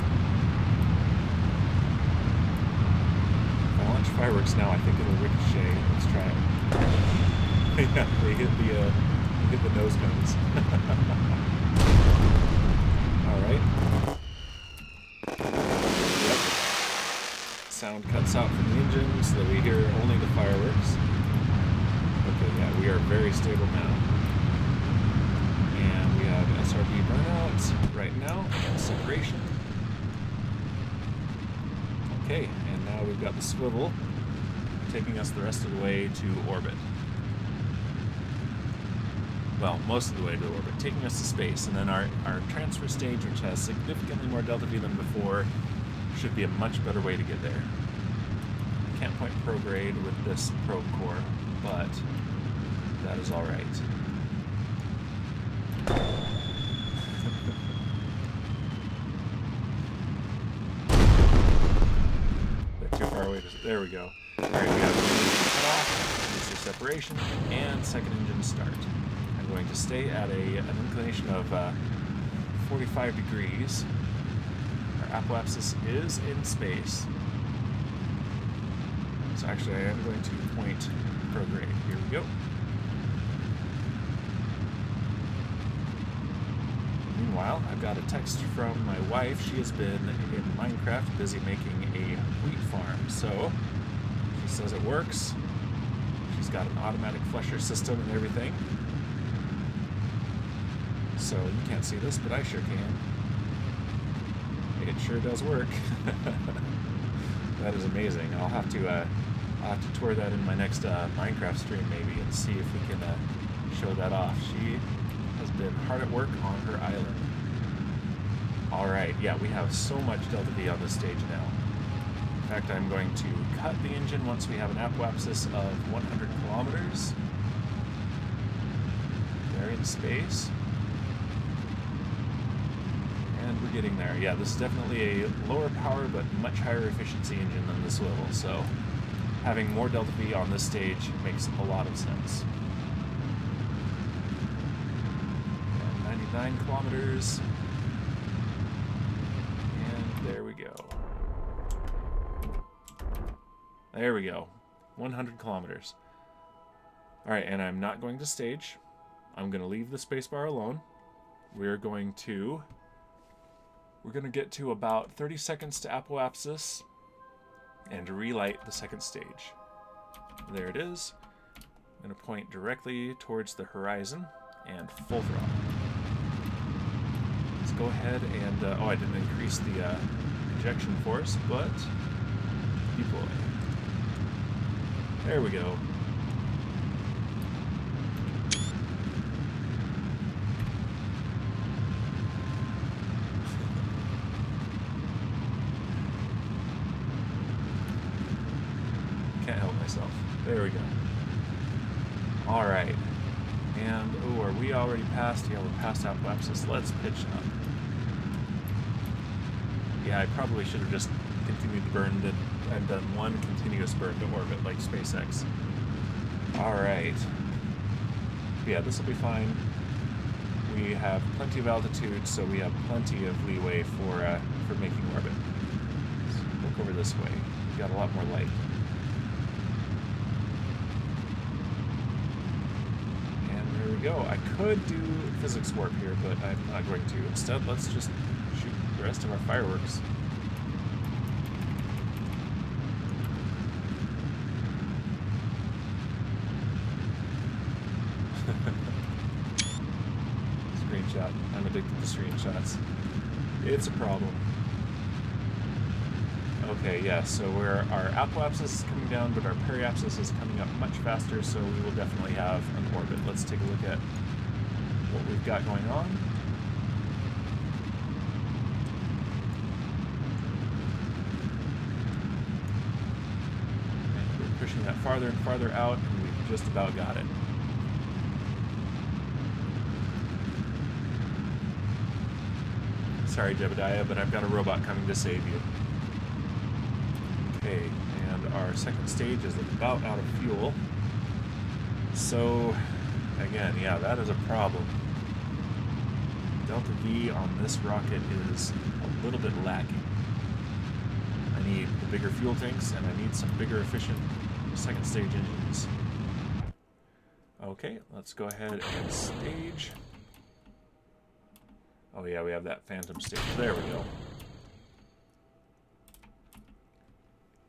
If I launch fireworks now, I think it'll ricochet. Let's try it. Yeah, they hit the nose cones. Alright. Yep. Sound cuts out from the engine so that we hear only the fireworks. Okay, yeah, we are very stable now. Okay, and now we've got the swivel taking us the rest of the way to orbit. Well, most of the way to orbit, taking us to space, and then our transfer stage, which has significantly more delta V than before, should be a much better way to get there. I can't point prograde with this probe core, but that is alright. Bit too far away. There we go. Alright, we have cut off, booster separation, and second engine start. I'm going to stay at an inclination of 45 degrees. Our apoapsis is in space. So actually I am going to point prograde. Here we go. Meanwhile, I've got a text from my wife. She has been in Minecraft busy making a wheat farm. So she says it works. She's got an automatic flusher system and everything. So you can't see this, but I sure can. It sure does work. That is amazing. I'll have to tour that in my next Minecraft stream maybe and see if we can show that off. She has been hard at work on her island. Alright, yeah, we have so much delta V on this stage now. In fact, I'm going to cut the engine once we have an apoapsis of 100 kilometers. They're in space. And we're getting there. Yeah, this is definitely a lower power but much higher efficiency engine than the swivel, so having more delta V on this stage makes a lot of sense. And 99 kilometers. And there we go. There we go. 100 kilometers. Alright, and I'm not going to stage. I'm going to leave the spacebar alone. We're going to get to about 30 seconds to apoapsis and relight the second stage. There it is. I'm going to point directly towards the horizon and full throttle. Let's go ahead and, oh, I didn't increase the ejection force, but deploy. There we go. Can't help myself. There we go. Alright. And, oh, are we already past? Yeah, we're past apoapsis. Let's pitch up. Yeah, I probably should have just continued to burn and done one continuous burn to orbit like SpaceX. Alright. Yeah, this will be fine. We have plenty of altitude, so we have plenty of leeway for making orbit. Let's look over this way. We've got a lot more light. Go. I could do physics warp here, but I'm not going to. Instead, let's just shoot the rest of our fireworks. Screenshot. I'm addicted to screenshots. It's a problem. Okay, yeah, so our apoapsis is coming down, but our periapsis is coming up much faster, so we will definitely have an orbit. Let's take a look at what we've got going on. And we're pushing that farther and farther out, and we've just about got it. Sorry, Jebediah, but I've got a robot coming to save you. Okay, and our second stage is about out of fuel. So, again, yeah, that is a problem. Delta V on this rocket is a little bit lacking. I need the bigger fuel tanks, and I need some bigger efficient second stage engines. Okay, let's go ahead and stage. Oh yeah, we have that phantom stage. There we go.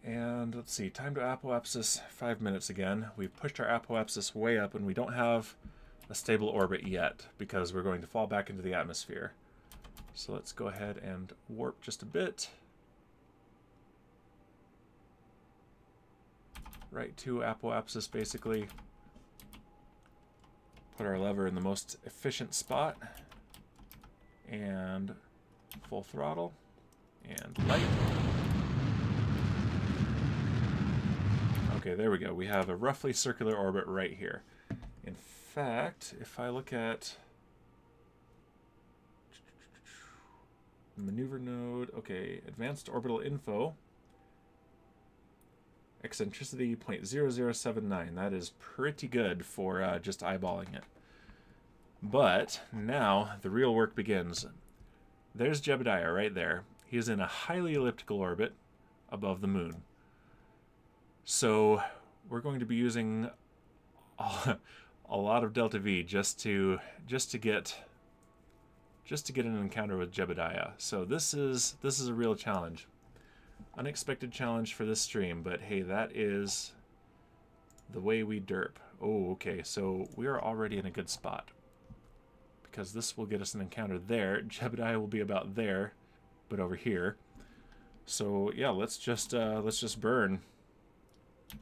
And let's see, time to apoapsis, 5 minutes again. We've pushed our apoapsis way up, and we don't have a stable orbit yet because we're going to fall back into the atmosphere. So let's go ahead and warp just a bit. right to apoapsis basically. Put our lever in the most efficient spot. And full throttle. And light. Okay, there we go. We have a roughly circular orbit right here. In fact, if I look at maneuver node, okay, advanced orbital info, eccentricity 0.0079. That is pretty good for just eyeballing it. But now the real work begins. There's Jebediah right there. He is in a highly elliptical orbit above the moon. So we're going to be using a lot of delta V just to get an encounter with Jebediah. So this is a real challenge. Unexpected challenge for this stream, but hey, that is the way we derp. Oh, okay, so we are already in a good spot. Because this will get us an encounter there. Jebediah will be about there, but over here. So yeah, let's just burn.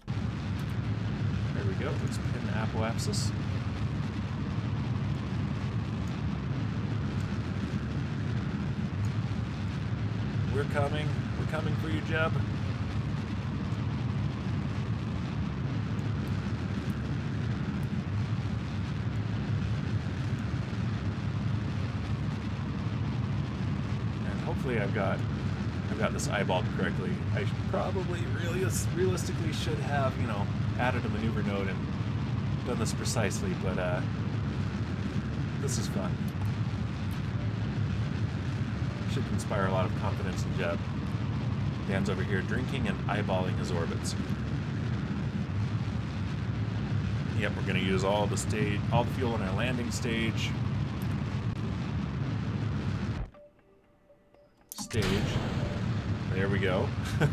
There we go. Let's pin the apoapsis. We're coming. We're coming for you, Jeb. And hopefully I've got this eyeballed correctly. I probably realistically should have, you know, added a maneuver node and done this precisely, but this is fun. Should inspire a lot of confidence in Jeb. Dan's over here drinking and eyeballing his orbits. Yep, we're going to use all the fuel in our landing stage. There we go. And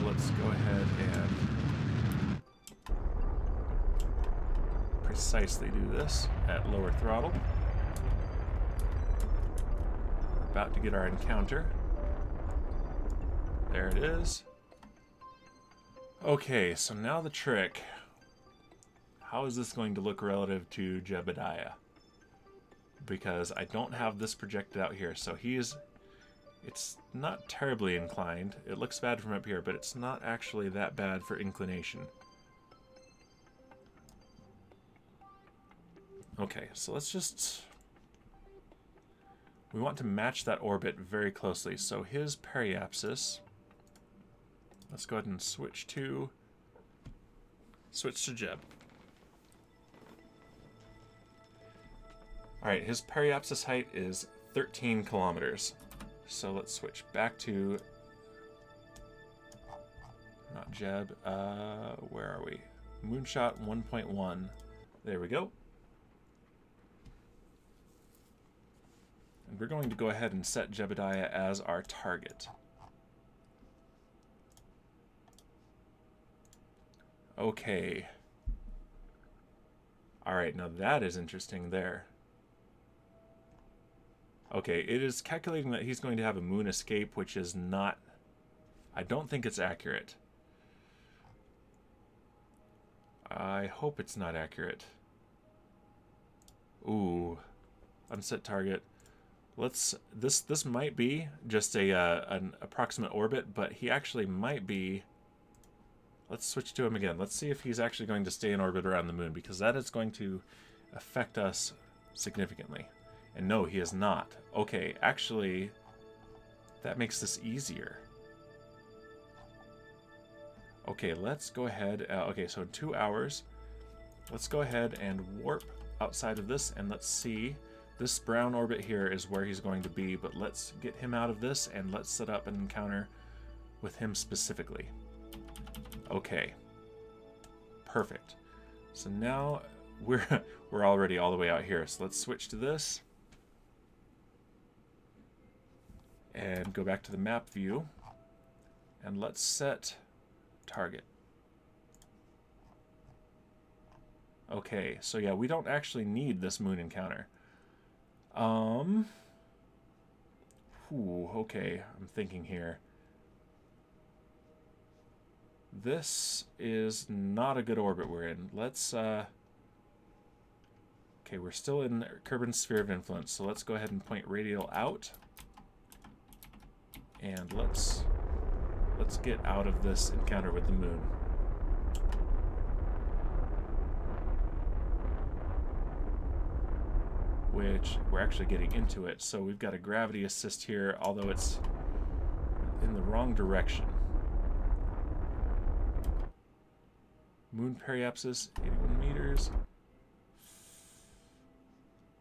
let's go ahead and precisely do this at lower throttle. We're about to get our encounter. There it is. Okay, so now the trick. How is this going to look relative to Jebediah? Because I don't have this projected out here, so it's not terribly inclined. It looks bad from up here, but it's not actually that bad for inclination. Okay, so we want to match that orbit very closely. So his periapsis, let's go ahead and switch to Jeb. Alright, his periapsis height is 13 kilometers. So let's switch back to, not Jeb, where are we? Moonshot 1.1. There we go. And we're going to go ahead and set Jebediah as our target. Okay. Alright, now that is interesting there. Okay, it is calculating that he's going to have a moon escape, which is not... I don't think it's accurate. I hope it's not accurate. Ooh. Unset target. This might be just an approximate orbit, but he actually might be... Let's switch to him again. Let's see if he's actually going to stay in orbit around the moon, because that is going to affect us significantly. And no, he is not. Okay, actually, that makes this easier. Okay, let's go ahead. Okay, so in 2 hours, let's go ahead and warp outside of this, and let's see. This brown orbit here is where he's going to be, but let's get him out of this, and let's set up an encounter with him specifically. Okay. Perfect. So now we're already all the way out here. So let's switch to this. And go back to the map view. And let's set target. Okay, so yeah, we don't actually need this moon encounter. Okay, I'm thinking here. This is not a good orbit we're in. Let's, okay, we're still in Kerbin's sphere of influence, so let's go ahead and point radial out. And let's get out of this encounter with the moon. Which we're actually getting into it, so we've got a gravity assist here, although it's in the wrong direction. Moon periapsis, 81 meters.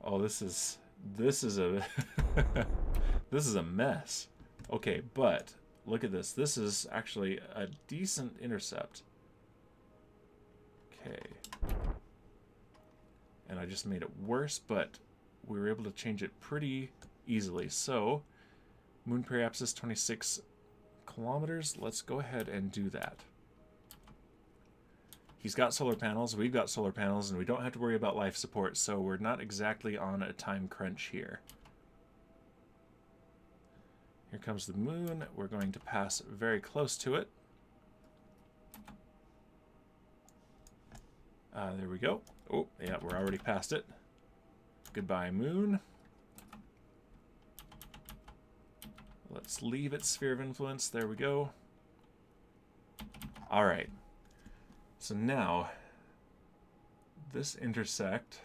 Oh, this is a this is a mess. Okay, but look at this. This is actually a decent intercept. Okay. And I just made it worse, but we were able to change it pretty easily. So, moon periapsis 26 kilometers. Let's go ahead and do that. He's got solar panels, we've got solar panels, and we don't have to worry about life support, so we're not exactly on a time crunch here. Here comes the moon. We're going to pass very close to it. There we go. Oh, yeah, we're already past it. Goodbye, moon. Let's leave its sphere of influence. There we go. All right. So now, this intersect,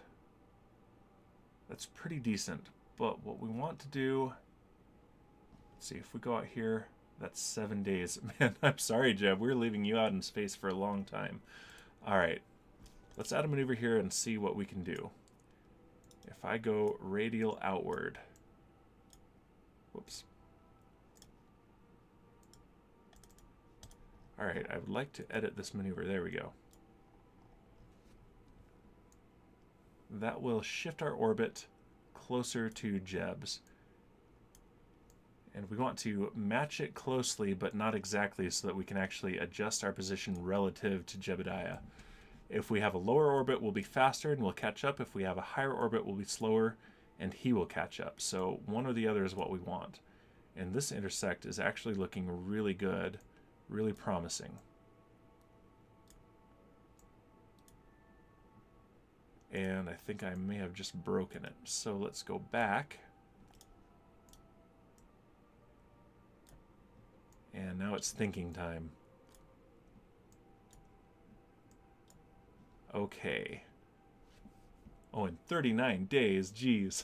that's pretty decent. But what we want to do, let's see, if we go out here, that's 7 days. Man, I'm sorry, Jeb. We're leaving you out in space for a long time. All right. Let's add a maneuver here and see what we can do. If I go radial outward, whoops. All right, I would like to edit this maneuver. There we go. That will shift our orbit closer to Jeb's. And we want to match it closely, but not exactly, so that we can actually adjust our position relative to Jebediah. If we have a lower orbit, we'll be faster and we'll catch up. If we have a higher orbit, we'll be slower and he will catch up. So one or the other is what we want. And this intersect is actually looking really good, really promising. And I think I may have just broken it. So let's go back. And now it's thinking time. Okay. Oh, in 39 days, geez.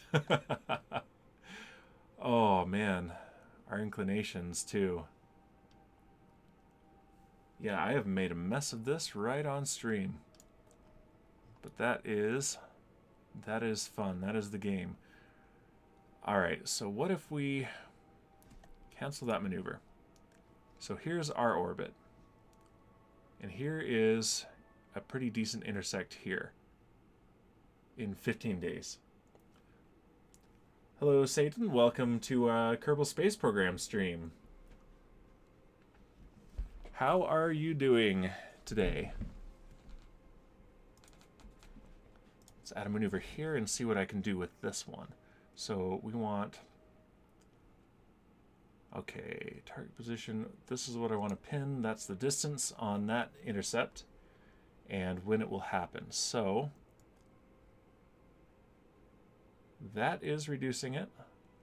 Oh, man. Our inclinations, too. Yeah, I have made a mess of this right on stream. But that is fun. That is the game. Alright, so what if we cancel that maneuver? So here's our orbit. And here is a pretty decent intersect here in 15 days. Hello, Satan. Welcome to Kerbal Space Program stream. How are you doing today? Let's add a maneuver here and see what I can do with this one. So we want... Okay, target position. This is what I want to pin. That's the distance on that intercept and when it will happen. So that is reducing it.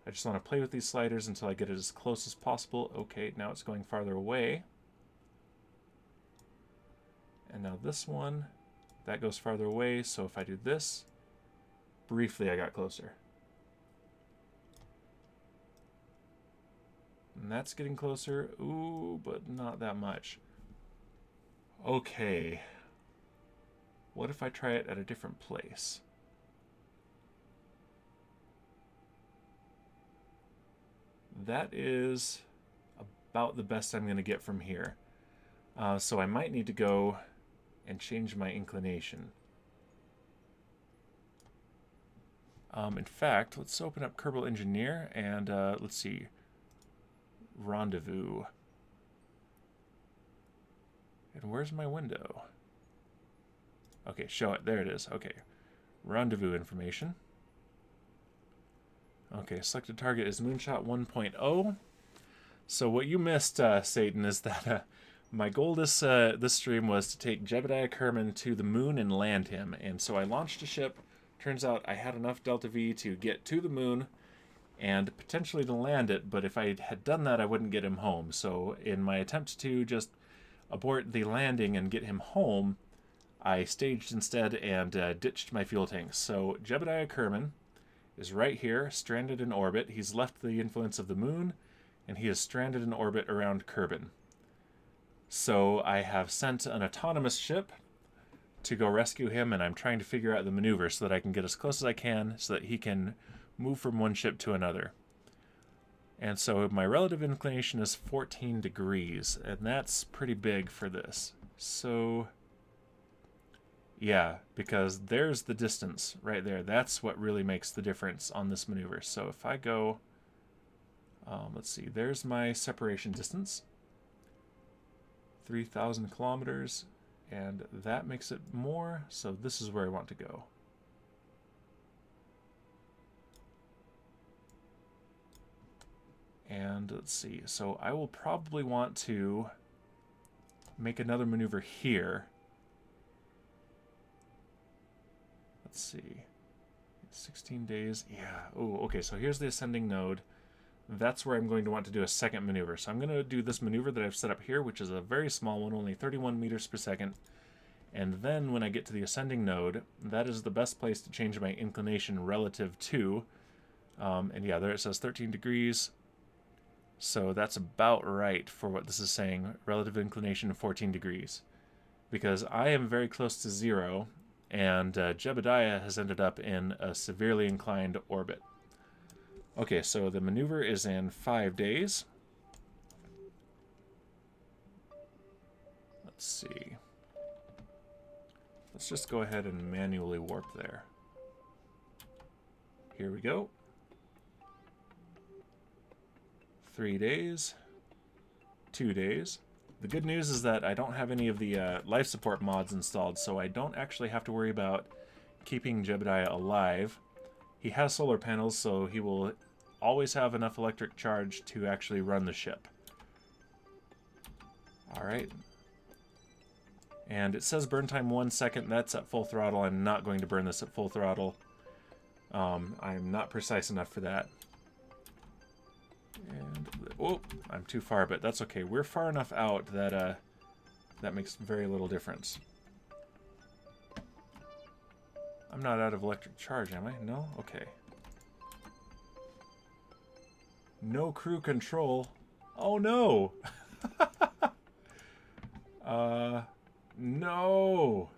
I just want to play with these sliders until I get it as close as possible. Okay, now it's going farther away. And now this one, that goes farther away. So if I do this, briefly I got closer. And that's getting closer. Ooh, but not that much. Okay. What if I try it at a different place? That is about the best I'm going to get from here. So I might need to go and change my inclination. In fact, let's open up Kerbal Engineer and let's see. Rendezvous. And where's my window? Okay, show it. There it is. Okay. Rendezvous information. Okay, selected target is Moonshot 1.0. So what you missed, Satan, is that My goal this stream was to take Jebediah Kerman to the moon and land him, and so I launched a ship. Turns out I had enough Delta V to get to the moon and potentially to land it, but if I had done that, I wouldn't get him home. So in my attempt to just abort the landing and get him home, I staged instead and ditched my fuel tanks. So Jebediah Kerman is right here, stranded in orbit. He's left the influence of the moon, and he is stranded in orbit around Kerbin. So I have sent an autonomous ship to go rescue him, and I'm trying to figure out the maneuver so that I can get as close as I can so that he can move from one ship to another. And so my relative inclination is 14 degrees, and that's pretty big for this. So yeah, because there's the distance right there. That's what really makes the difference on this maneuver. So if I go, let's see, there's my separation distance, 3,000 kilometers, and that makes it more, so this is where I want to go. And let's see, so I will probably want to make another maneuver here. Let's see, 16 days, yeah. Oh, okay, so here's the ascending node. That's where I'm going to want to do a second maneuver. So I'm going to do this maneuver that I've set up here, which is a very small one, only 31 meters per second. And then when I get to the ascending node, that is the best place to change my inclination relative to. And yeah, there it says 13 degrees. So that's about right for what this is saying, relative inclination 14 degrees. Because I am very close to 0, and Jebediah has ended up in a severely inclined orbit. Okay, so the maneuver is in 5 days. Let's see. Let's just go ahead and manually warp there. Here we go. 3 days. 2 days. The good news is that I don't have any of the life support mods installed, so I don't actually have to worry about keeping Jebediah alive. He has solar panels, so he will always have enough electric charge to actually run the ship. Alright. And it says burn time 1 second. That's at full throttle. I'm not going to burn this at full throttle. I'm not precise enough for that. And, oh, I'm too far, but that's okay. We're far enough out that that makes very little difference. I'm not out of electric charge, am I? No? Okay. No crew control. Oh no! No!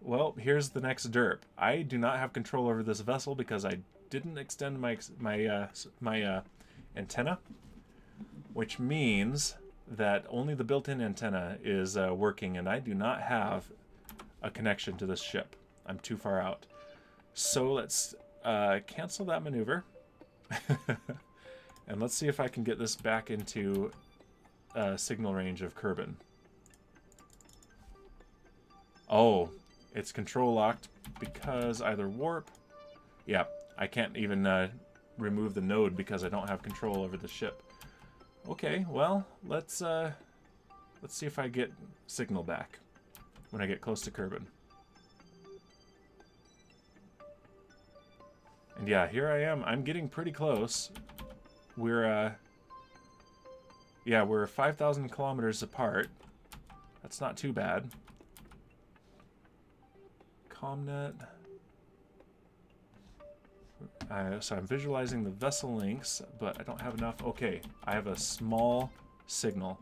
Well, here's the next derp. I do not have control over this vessel because I didn't extend my antenna, which means that only the built-in antenna is working, and I do not have a connection to this ship. I'm too far out. So let's cancel that maneuver. And let's see if I can get this back into signal range of Kerbin. Oh, it's control locked because either warp... Yeah, I can't even remove the node because I don't have control over the ship. Okay, well, let's see if I get signal back when I get close to Kerbin. And yeah, here I am. I'm getting pretty close. We're 5,000 kilometers apart. That's not too bad. Comnet. So I'm visualizing the vessel links, but I don't have enough. Okay, I have a small signal.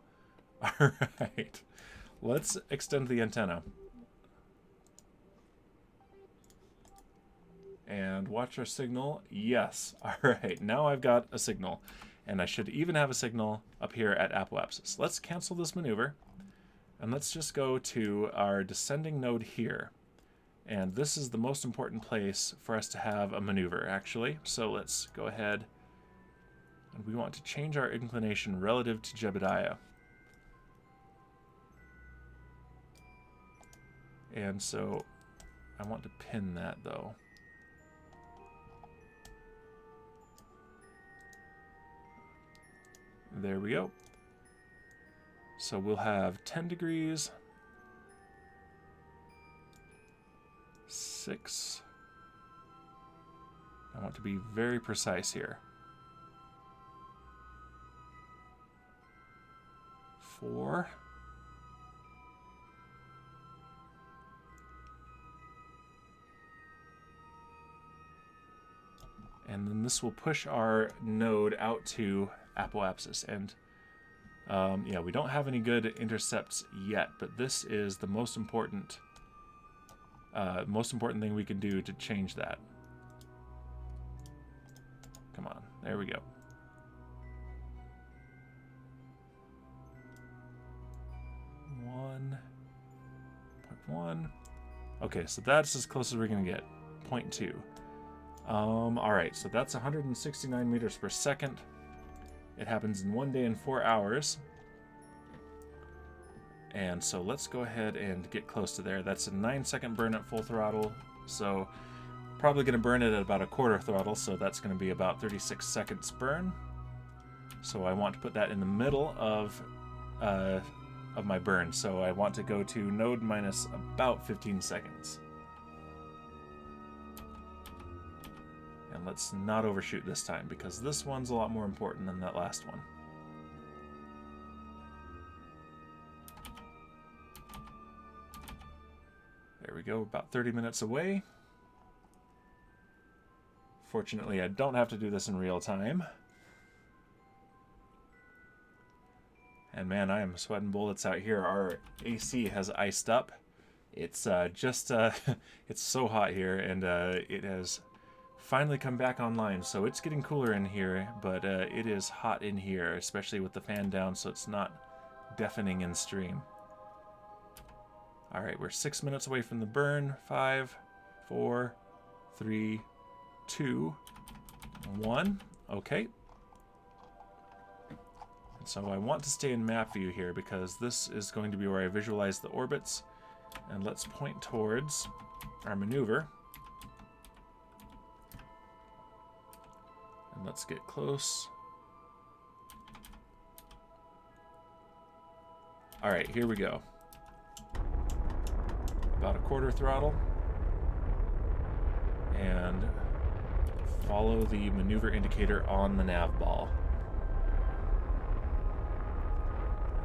All right, let's extend the antenna. And watch our signal. Yes. All right, now I've got a signal. And I should even have a signal up here at Apoapsis. Let's cancel this maneuver. And let's just go to our descending node here. And this is the most important place for us to have a maneuver, actually. So let's go ahead. And we want to change our inclination relative to Jebediah. And so I want to pin that, though. There we go. So we'll have 10 degrees, 6. I want to be very precise here. 4. And then this will push our node out to apoapsis. And yeah, we don't have any good intercepts yet, but this is the most important thing we can do to change that. Come on, there we go. 1.1. Okay, so that's as close as we're gonna get. 0.2. Alright, so that's 169 meters per second. It happens in 1 day and 4 hours. And so let's go ahead and get close to there. That's a 9-second burn at full throttle. So probably going to burn it at about a quarter throttle. So that's going to be about 36 seconds burn. So I want to put that in the middle of my burn. So I want to go to node minus about 15 seconds. And let's not overshoot this time, because this one's a lot more important than that last one. There we go, about 30 minutes away. Fortunately, I don't have to do this in real time. And man, I am sweating bullets out here. Our AC has iced up. It's it's so hot here, and it has finally come back online. So it's getting cooler in here, but it is hot in here, especially with the fan down, so it's not deafening in stream. All right, we're 6 minutes away from the burn. 5, 4, 3, 2, 1. Okay. So I want to stay in map view here because this is going to be where I visualize the orbits. And let's point towards our maneuver. And let's get close. All right, here we go. About a quarter throttle. And follow the maneuver indicator on the nav ball.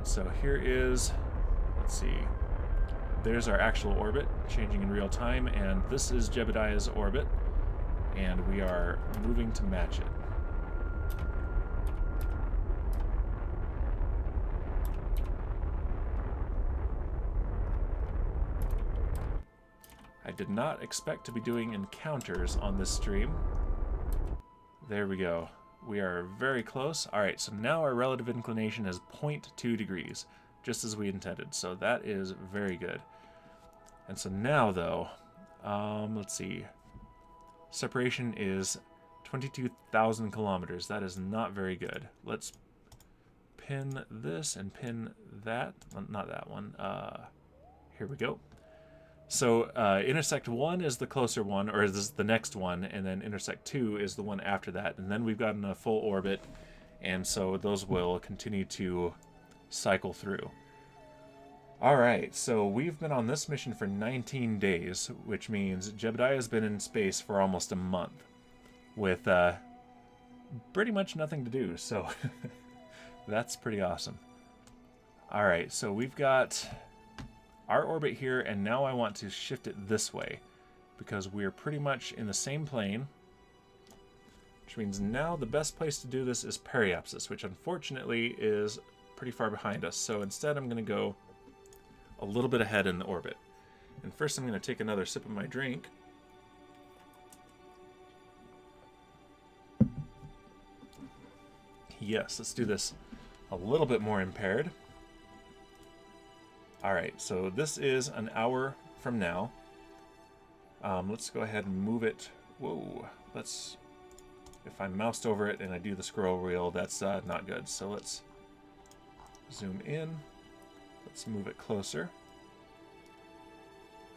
So here is, let's see, there's our actual orbit changing in real time, and this is Jebediah's orbit, and we are moving to match it. I did not expect to be doing encounters on this stream. There we go. We are very close. All right, so now our relative inclination is 0.2 degrees, just as we intended. So that is very good. And so now, though, let's see. Separation is 22,000 kilometers. That is not very good. Let's pin this and pin that. Not that one. Here we go. So intersect 1 is the closer one, or is the next one, and then intersect 2 is the one after that. And then we've gotten a full orbit, and so those will continue to cycle through. All right, so we've been on this mission for 19 days, which means Jebediah has been in space for almost a month with pretty much nothing to do, so that's pretty awesome. All right, so we've got our orbit here, and now I want to shift it this way because we're pretty much in the same plane, which means now the best place to do this is periapsis, which unfortunately is pretty far behind us. So instead I'm going to go a little bit ahead in the orbit. And first I'm going to take another sip of my drink. Yes, let's do this a little bit more impaired. All right, so this is an hour from now. Let's go ahead and move it. Whoa, let's, if I moused over it and I do the scroll wheel, that's not good. So let's zoom in. Let's move it closer.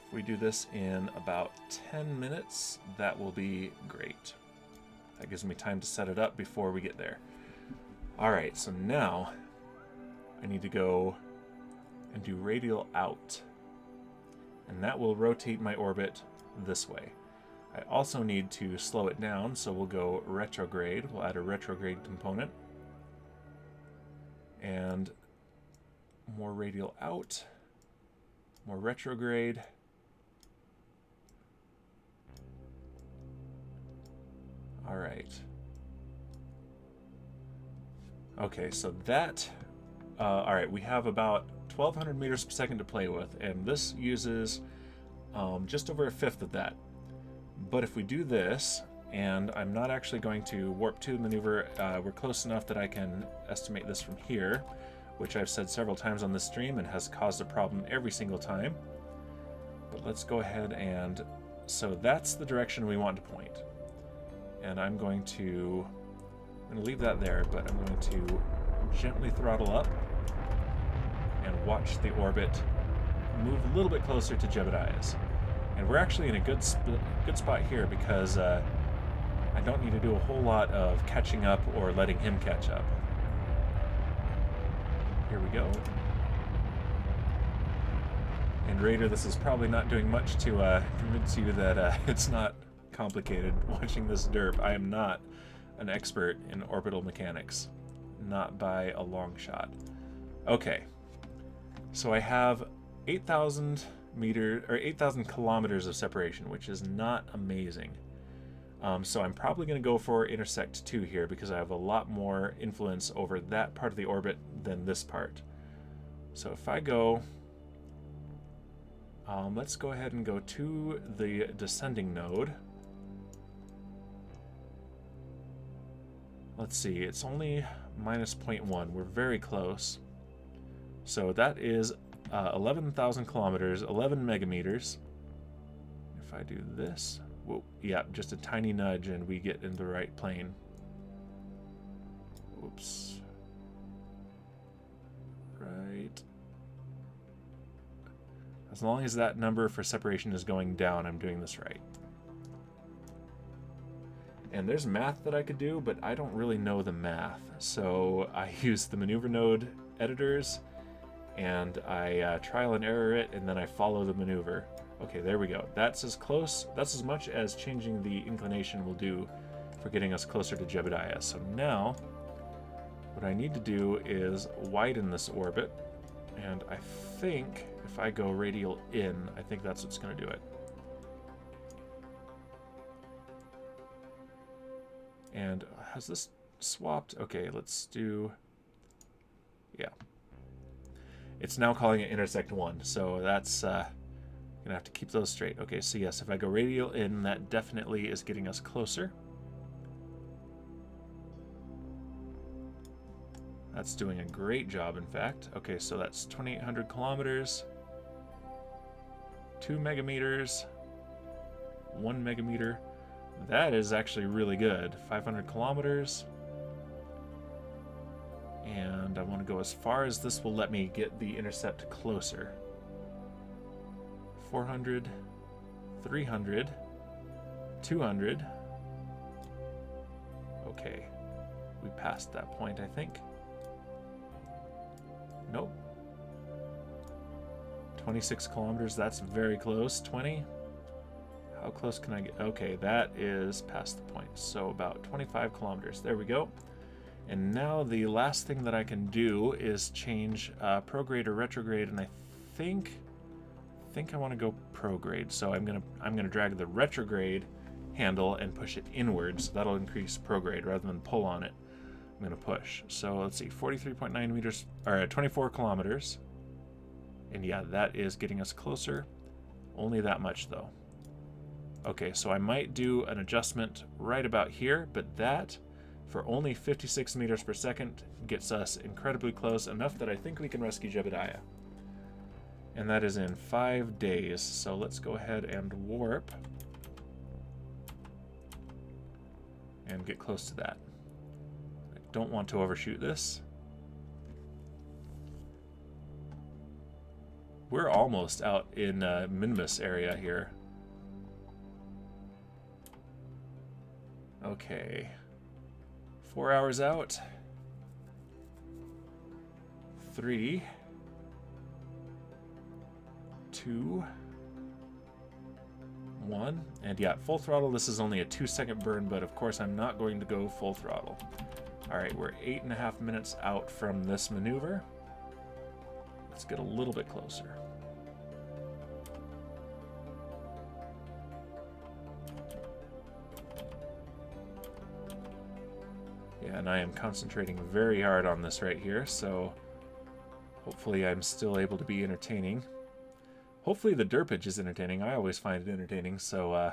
If we do this in about 10 minutes, that will be great. That gives me time to set it up before we get there. All right, so now I need to go and do radial out. And that will rotate my orbit this way. I also need to slow it down, so we'll go retrograde. We'll add a retrograde component. And more radial out, more retrograde. All right. Okay, so that, all right, we have about 1,200 meters per second to play with, and this uses just over 1/5 of that. But if we do this, and I'm not actually going to warp 2 maneuver, we're close enough that I can estimate this from here, which I've said several times on this stream and has caused a problem every single time. But let's go ahead and, so that's the direction we want to point. And I'm going to leave that there, but I'm going to gently throttle up and watch the orbit move a little bit closer to Jebediah's. And we're actually in a good spot here because I don't need to do a whole lot of catching up or letting him catch up. Here we go. And Raider, this is probably not doing much to convince you that it's not complicated watching this derp. I am not an expert in orbital mechanics. Not by a long shot. Okay. So I have 8,000 meters or 8,000 kilometers of separation, which is not amazing. So I'm probably going to go for intersect 2 here because I have a lot more influence over that part of the orbit than this part. So if I go, let's go ahead and go to the descending node. Let's see, it's only minus 0.1. We're very close. So that is 11,000 kilometers, 11 megameters. If I do this, whoa, yeah, just a tiny nudge and we get in the right plane. Oops. Right. As long as that number for separation is going down, I'm doing this right. And there's math that I could do, but I don't really know the math. So I use the maneuver node editors, and I trial and error it, and then I follow the maneuver. Okay, there we go. That's as close, that's as much as changing the inclination will do for getting us closer to Jebediah. So now, what I need to do is widen this orbit, and I think if I go radial in, I think that's what's going to do it. And has this swapped? Okay, let's do, yeah. It's now calling it intersect 1, so that's gonna have to keep those straight. Okay, so yes, if I go radial in, that definitely is getting us closer. That's doing a great job, in fact. Okay, so that's 2,800 kilometers, 2 megameters, 1 megameter. That is actually really good. 500 kilometers. And I want to go as far as this will let me get the intercept closer. 400, 300, 200. Okay. We passed that point, I think. Nope. 26 kilometers, that's very close. 20. How close can I get? Okay, that is past the point. So about 25 kilometers. There we go. And now the last thing that I can do is change prograde or retrograde, and I think I want to go prograde. So I'm gonna drag the retrograde handle and push it inwards. That'll increase prograde rather than pull on it. I'm gonna push. So let's see, 43.9 meters or 24 kilometers. And yeah, that is getting us closer. Only that much though. Okay, so I might do an adjustment right about here, but that, for only 56 meters per second, gets us incredibly close, enough that I think we can rescue Jebediah. And that is in 5 days, so let's go ahead and warp and get close to that. I don't want to overshoot this. We're almost out in Minmus area here. Okay. 4 hours out. 3, 2, 1, and yeah, full throttle. This is only a 2-second burn, but of course I'm not going to go full throttle. All right, we're 8.5 minutes out from this maneuver. Let's get a little bit closer. Yeah, and I am concentrating very hard on this right here, so hopefully I'm still able to be entertaining. Hopefully the derpage is entertaining. I always find it entertaining, so all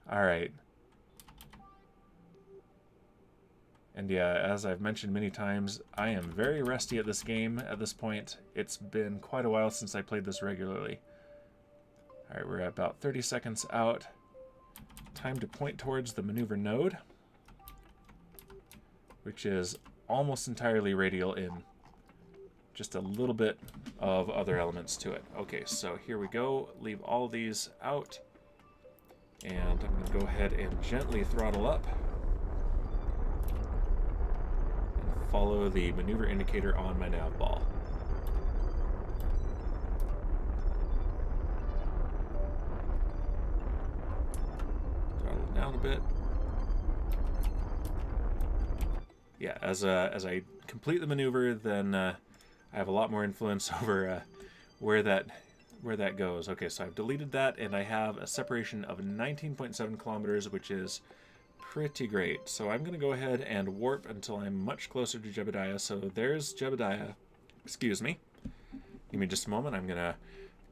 right. And yeah, as I've mentioned many times, I am very rusty at this game at this point. It's been quite a while since I played this regularly. All right, we're at about 30 seconds out. Time to point towards the maneuver node, which is almost entirely radial in. Just a little bit of other elements to it. Okay, so here we go. Leave all these out. And I'm going to go ahead and gently throttle up. And follow the maneuver indicator on my nav ball. Throttle down a bit. Yeah, as I complete the maneuver, then I have a lot more influence over where that goes. Okay, so I've deleted that, and I have a separation of 19.7 kilometers, which is pretty great. So I'm going to go ahead and warp until I'm much closer to Jebediah. So there's Jebediah. Excuse me. Give me just a moment. I'm going to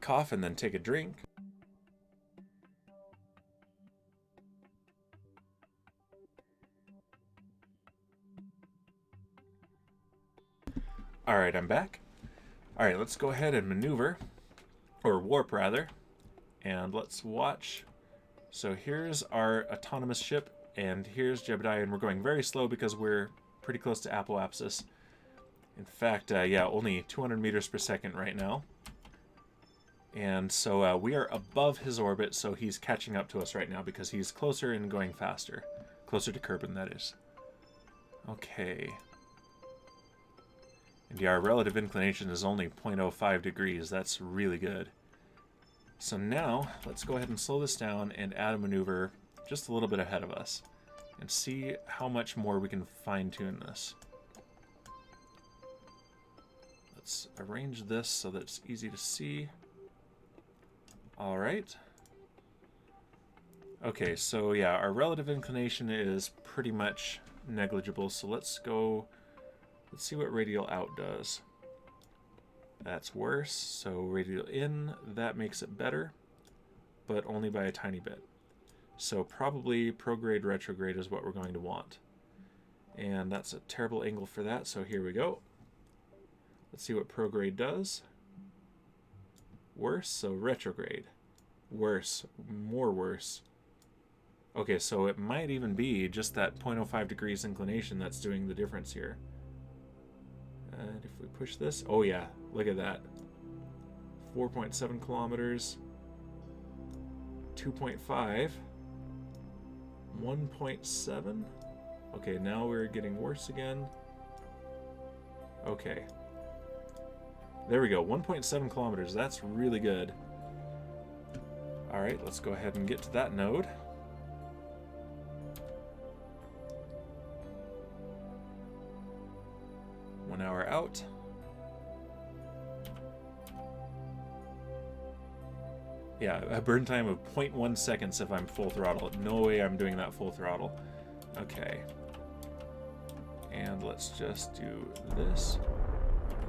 cough and then take a drink. All right, I'm back. All right, let's go ahead and maneuver, or warp rather, and let's watch. So here's our autonomous ship, and here's Jebediah, and we're going very slow because we're pretty close to apoapsis. In fact, yeah, only 200 meters per second right now. And so we are above his orbit, so he's catching up to us right now because he's closer and going faster. Closer to Kerbal, that is. Okay. And yeah, our relative inclination is only 0.05 degrees. That's really good. So now, let's go ahead and slow this down and add a maneuver just a little bit ahead of us. And see how much more we can fine-tune this. Let's arrange this so that it's easy to see. Alright. Okay, so yeah, our relative inclination is pretty much negligible. So let's see what radial out does. That's worse. So radial in, that makes it better, but only by a tiny bit. So probably prograde retrograde is what we're going to want. And that's a terrible angle for that, so here we go. Let's see what prograde does. Worse, so retrograde. Worse, more worse. Okay, so it might even be just that 0.05 degrees inclination that's doing the difference here. And if we push this, oh yeah, look at that. 4.7 kilometers, 2.5, 1.7. Okay, now we're getting worse again. Okay. There we go, 1.7 kilometers, that's really good. All right, let's go ahead and get to that node. One hour out. Yeah, a burn time of 0.1 seconds if I'm full throttle. No way I'm doing that full throttle. Okay. And let's just do this.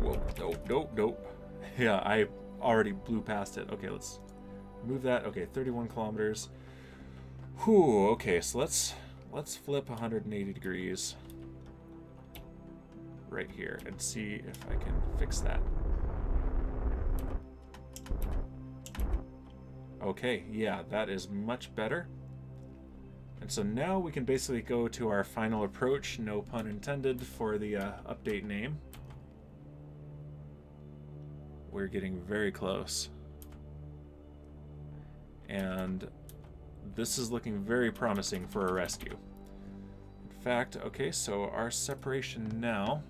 Whoa, nope. Yeah, I already blew past it. Okay, let's move that. Okay, 31 kilometers. Whew, okay, so let's flip 180 degrees right here and see if I can fix that. Okay, yeah, that is much better. And so now we can basically go to our final approach, no pun intended, for the update name. We're getting very close. And this is looking very promising for a rescue. In fact, okay, so our separation now,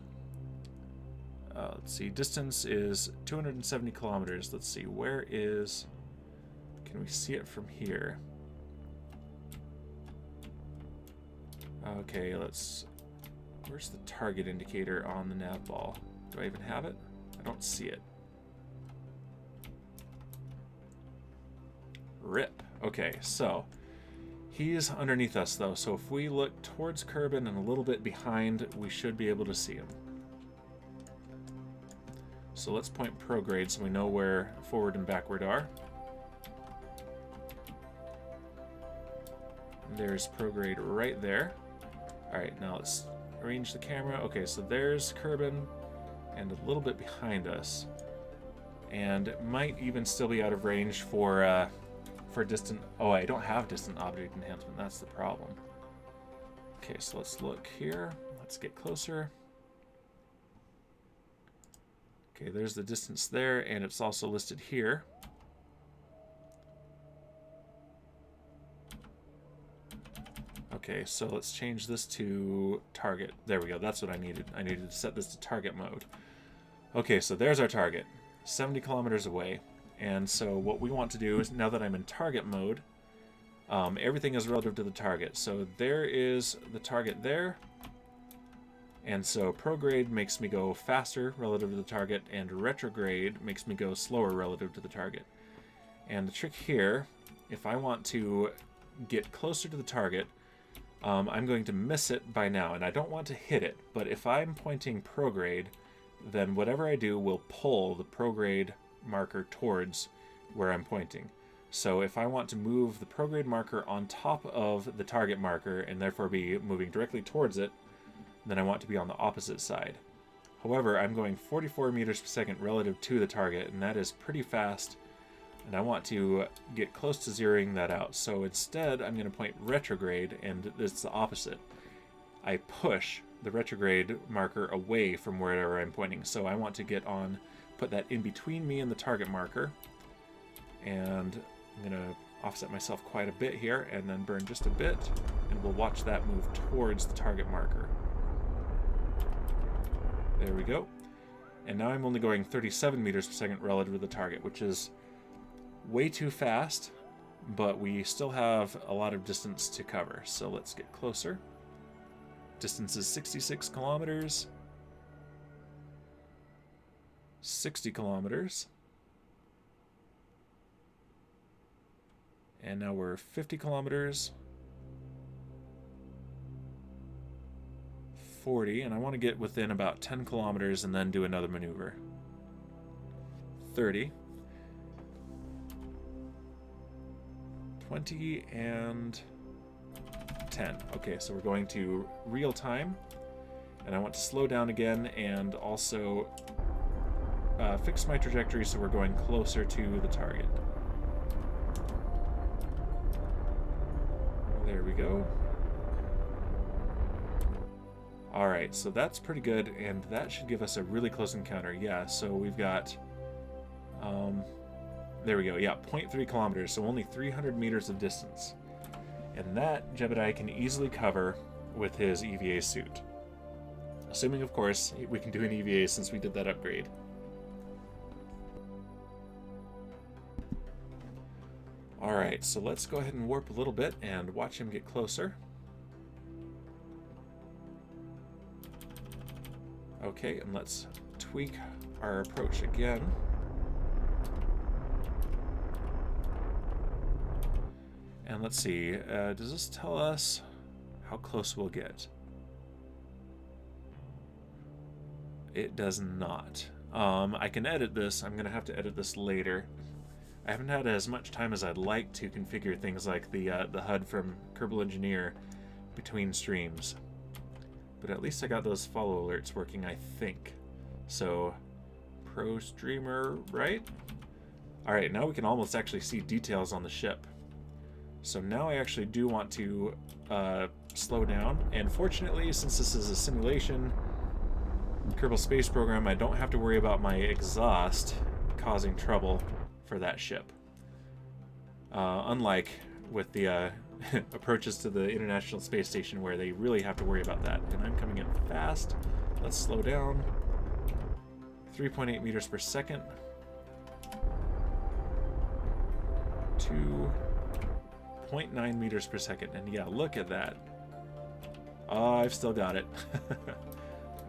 Let's see, distance is 270 kilometers. Let's see, where is... Can we see it from here? Okay, let's... Where's the target indicator on the nav ball? Do I even have it? I don't see it. Rip. Okay, so he's underneath us though, so if we look towards Kerbal and a little bit behind, we should be able to see him. So let's point prograde so we know where forward and backward are. There's prograde right there. Alright, now let's arrange the camera. Okay, so there's Kerbal and a little bit behind us. And it might even still be out of range for distant... Oh, I don't have distant object enhancement. That's the problem. Okay, so let's look here. Let's get closer. Okay, there's the distance there, and it's also listed here. Okay, so let's change this to target. There we go, that's what I needed. I needed to set this to target mode. Okay, so there's our target, 70 kilometers away. And so what we want to do is, now that I'm in target mode, everything is relative to the target. So there is the target there. And so prograde makes me go faster relative to the target, and retrograde makes me go slower relative to the target. And the trick here, if I want to get closer to the target, I'm going to miss it by now, and I don't want to hit it. But if I'm pointing prograde, then whatever I do will pull the prograde marker towards where I'm pointing. So if I want to move the prograde marker on top of the target marker, and therefore be moving directly towards it, then I want to be on the opposite side. However, I'm going 44 meters per second relative to the target, and that is pretty fast, and I want to get close to zeroing that out. So instead, I'm going to point retrograde, and it's the opposite. I push the retrograde marker away from wherever I'm pointing. So I want to get on, put that in between me and the target marker, and I'm going to offset myself quite a bit here, and then burn just a bit, and we'll watch that move towards the target marker. There we go. And now I'm only going 37 meters per second relative to the target, which is way too fast, but we still have a lot of distance to cover. So let's get closer. Distance is 66 kilometers. 60 kilometers. And now we're 50 kilometers. 40, and I want to get within about 10 kilometers and then do another maneuver. 30. 20 and 10. Okay, so we're going to real time, and I want to slow down again and also fix my trajectory so we're going closer to the target. There we go. Alright, so that's pretty good, and that should give us a really close encounter. Yeah, so we've got, there we go, yeah, 0.3 kilometers, so only 300 meters of distance. And that Jebediah can easily cover with his EVA suit. Assuming, of course, we can do an EVA since we did that upgrade. Alright, so let's go ahead and warp a little bit and watch him get closer. Okay, and let's tweak our approach again. And let's see, does this tell us how close we'll get? It does not. I can edit this. I'm going to have to edit this later. I haven't had as much time as I'd like to configure things like the HUD from Kerbal Engineer between streams. But at least I got those follow alerts working, I think. So, pro streamer, right? Alright, now we can almost actually see details on the ship. So now I actually do want to slow down. And fortunately, since this is a simulation, Kerbal Space Program, I don't have to worry about my exhaust causing trouble for that ship. Unlike with the approaches to the International Space Station where they really have to worry about that. And I'm coming in fast. Let's slow down. 3.8 meters per second. 2.9 meters per second. And yeah, look at that. Oh, I've still got it.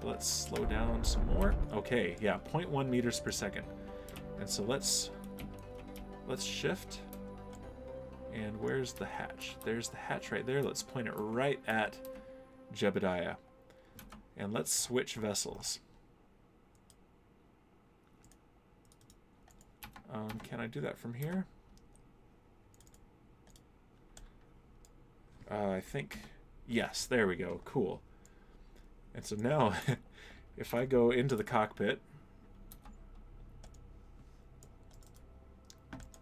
Let's slow down some more. Okay, yeah, 0.1 meters per second. And so let's shift. And where's the hatch? There's the hatch right there. Let's point it right at Jebediah. And let's switch vessels. Can I do that from here? I think, yes, there we go. Cool. And so now, if I go into the cockpit,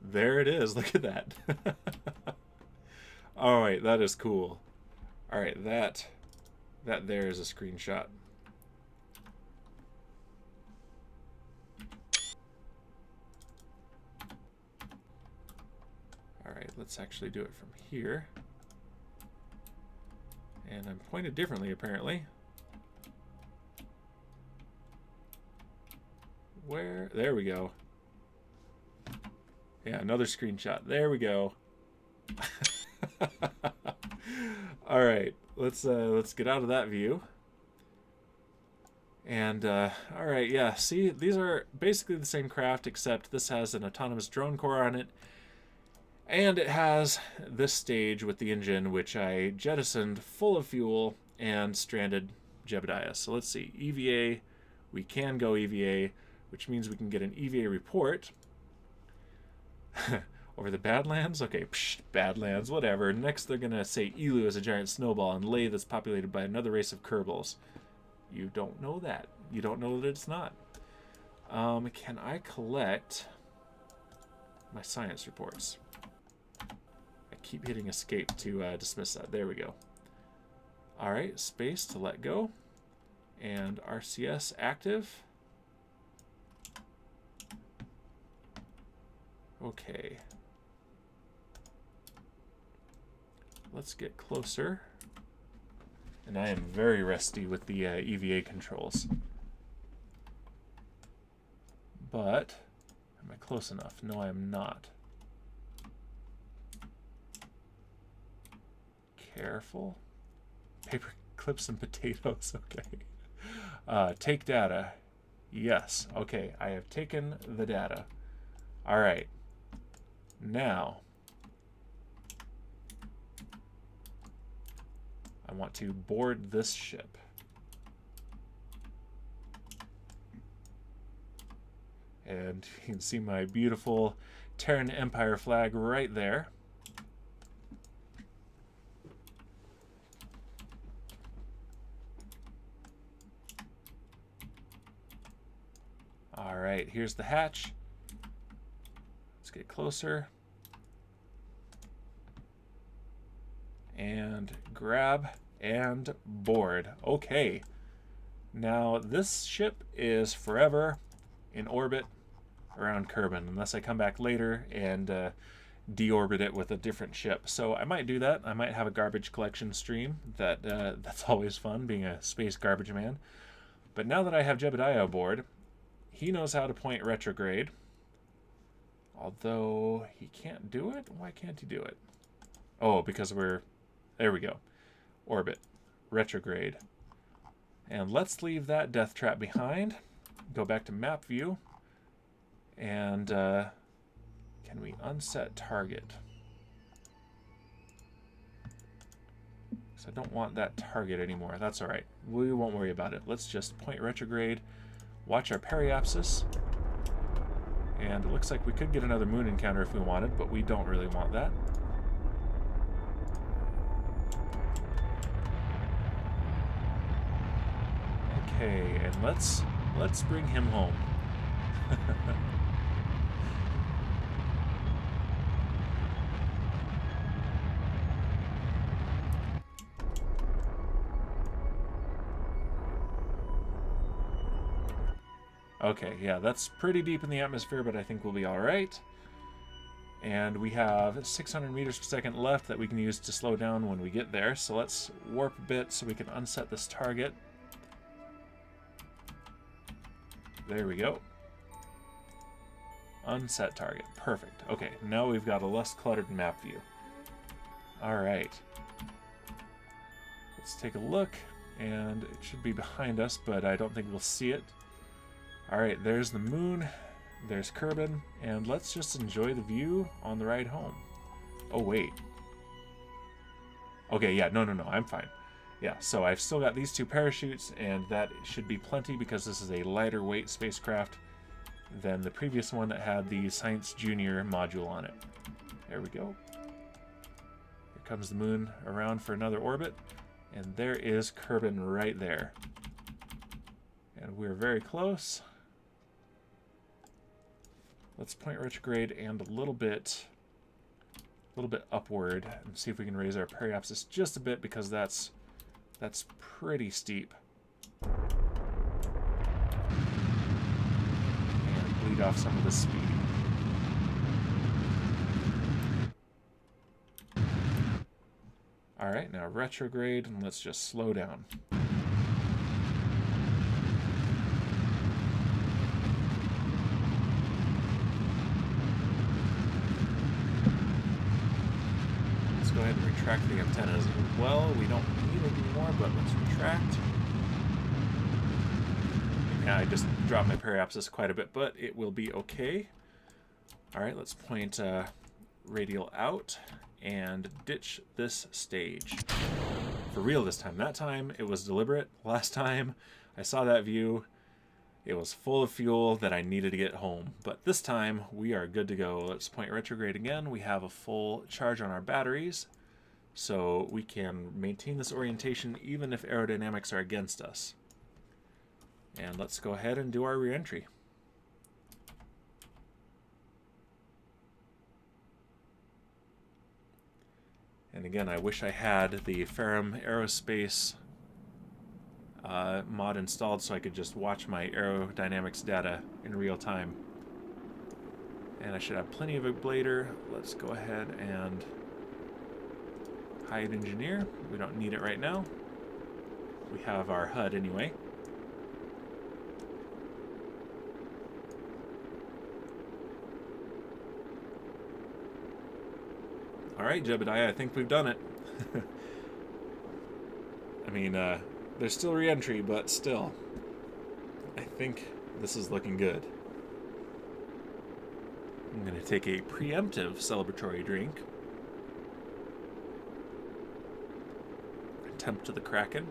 there it is. Look at that. All right, that is cool. All right, that there is a screenshot. All right, let's actually do it from here. And I'm pointed differently, apparently. Where? There we go. Yeah, another screenshot. There we go. All right, let's get out of that view. And all right, yeah. See, these are basically the same craft, except this has an autonomous drone core on it, and it has this stage with the engine, which I jettisoned full of fuel and stranded Jebediah. So let's see, EVA. We can go EVA, which means we can get an EVA report. Over the Badlands? Okay, psh, Badlands, whatever. Next they're going to say Elu is a giant snowball and Lay that's populated by another race of Kerbals. You don't know that. You don't know that it's not. Can I collect my science reports? I keep hitting escape to dismiss that. There we go. Alright, space to let go. And RCS active. Okay. Let's get closer. And I am very rusty with the EVA controls. But, am I close enough? No, I am not. Careful. Paper clips and potatoes, okay. Take data. Yes, okay, I have taken the data. All right. Now, I want to board this ship. And you can see my beautiful Terran Empire flag right there. All right, here's the hatch. Let's get closer. And grab and board. Okay. Now this ship is forever in orbit around Kerbal, unless I come back later and deorbit it with a different ship. So I might do that. I might have a garbage collection stream. That's always fun, being a space garbage man. But now that I have Jebediah aboard, he knows how to point retrograde. Although he can't do it? Why can't he do it? Oh, because we're... There we go. Orbit. Retrograde. And let's leave that death trap behind. Go back to map view. And can we unset target? Because I don't want that target anymore. That's all right. We won't worry about it. Let's just point retrograde. Watch our periapsis. And it looks like we could get another moon encounter if we wanted, but we don't really want that. Okay, and let's bring him home. Okay, yeah, that's pretty deep in the atmosphere, but I think we'll be all right. And we have 600 meters per second left that we can use to slow down when we get there. So let's warp a bit so we can unset this target. There we go. Unset target. Perfect. Okay, now we've got a less cluttered map view. Alright. Let's take a look, and it should be behind us, but I don't think we'll see it. Alright, there's the moon, there's Kerbal, and let's just enjoy the view on the ride home. Oh, wait. Okay, yeah, no, I'm fine. Yeah, so I've still got these two parachutes, and that should be plenty because this is a lighter weight spacecraft than the previous one that had the Science Junior module on it. There we go. Here comes the moon around for another orbit, and there is Kerbal right there. And we're very close. Let's point retrograde and a little bit upward and see if we can raise our periapsis just a bit, because that's pretty steep. And bleed off some of the speed. Alright, now retrograde, and let's just slow down. Let's go ahead and retract the antennas as well. We don't need it anymore, but let's retract. Yeah, I just dropped my periapsis quite a bit, but it will be okay. Alright, let's point radial out and ditch this stage. For real this time. That time, it was deliberate. Last time I saw that view, it was full of fuel that I needed to get home. But this time, we are good to go. Let's point retrograde again. We have a full charge on our batteries, so we can maintain this orientation even if aerodynamics are against us. And let's go ahead and do our re-entry. And again, I wish I had the Ferrum Aerospace mod installed so I could just watch my aerodynamics data in real time. And I should have plenty of ablator. Let's go ahead and hide engineer. We don't need it right now. We have our HUD anyway. Alright, Jebediah, I think we've done it. I mean, there's still re-entry, but still, I think this is looking good. I'm going to take a preemptive celebratory drink. Attempt to the Kraken.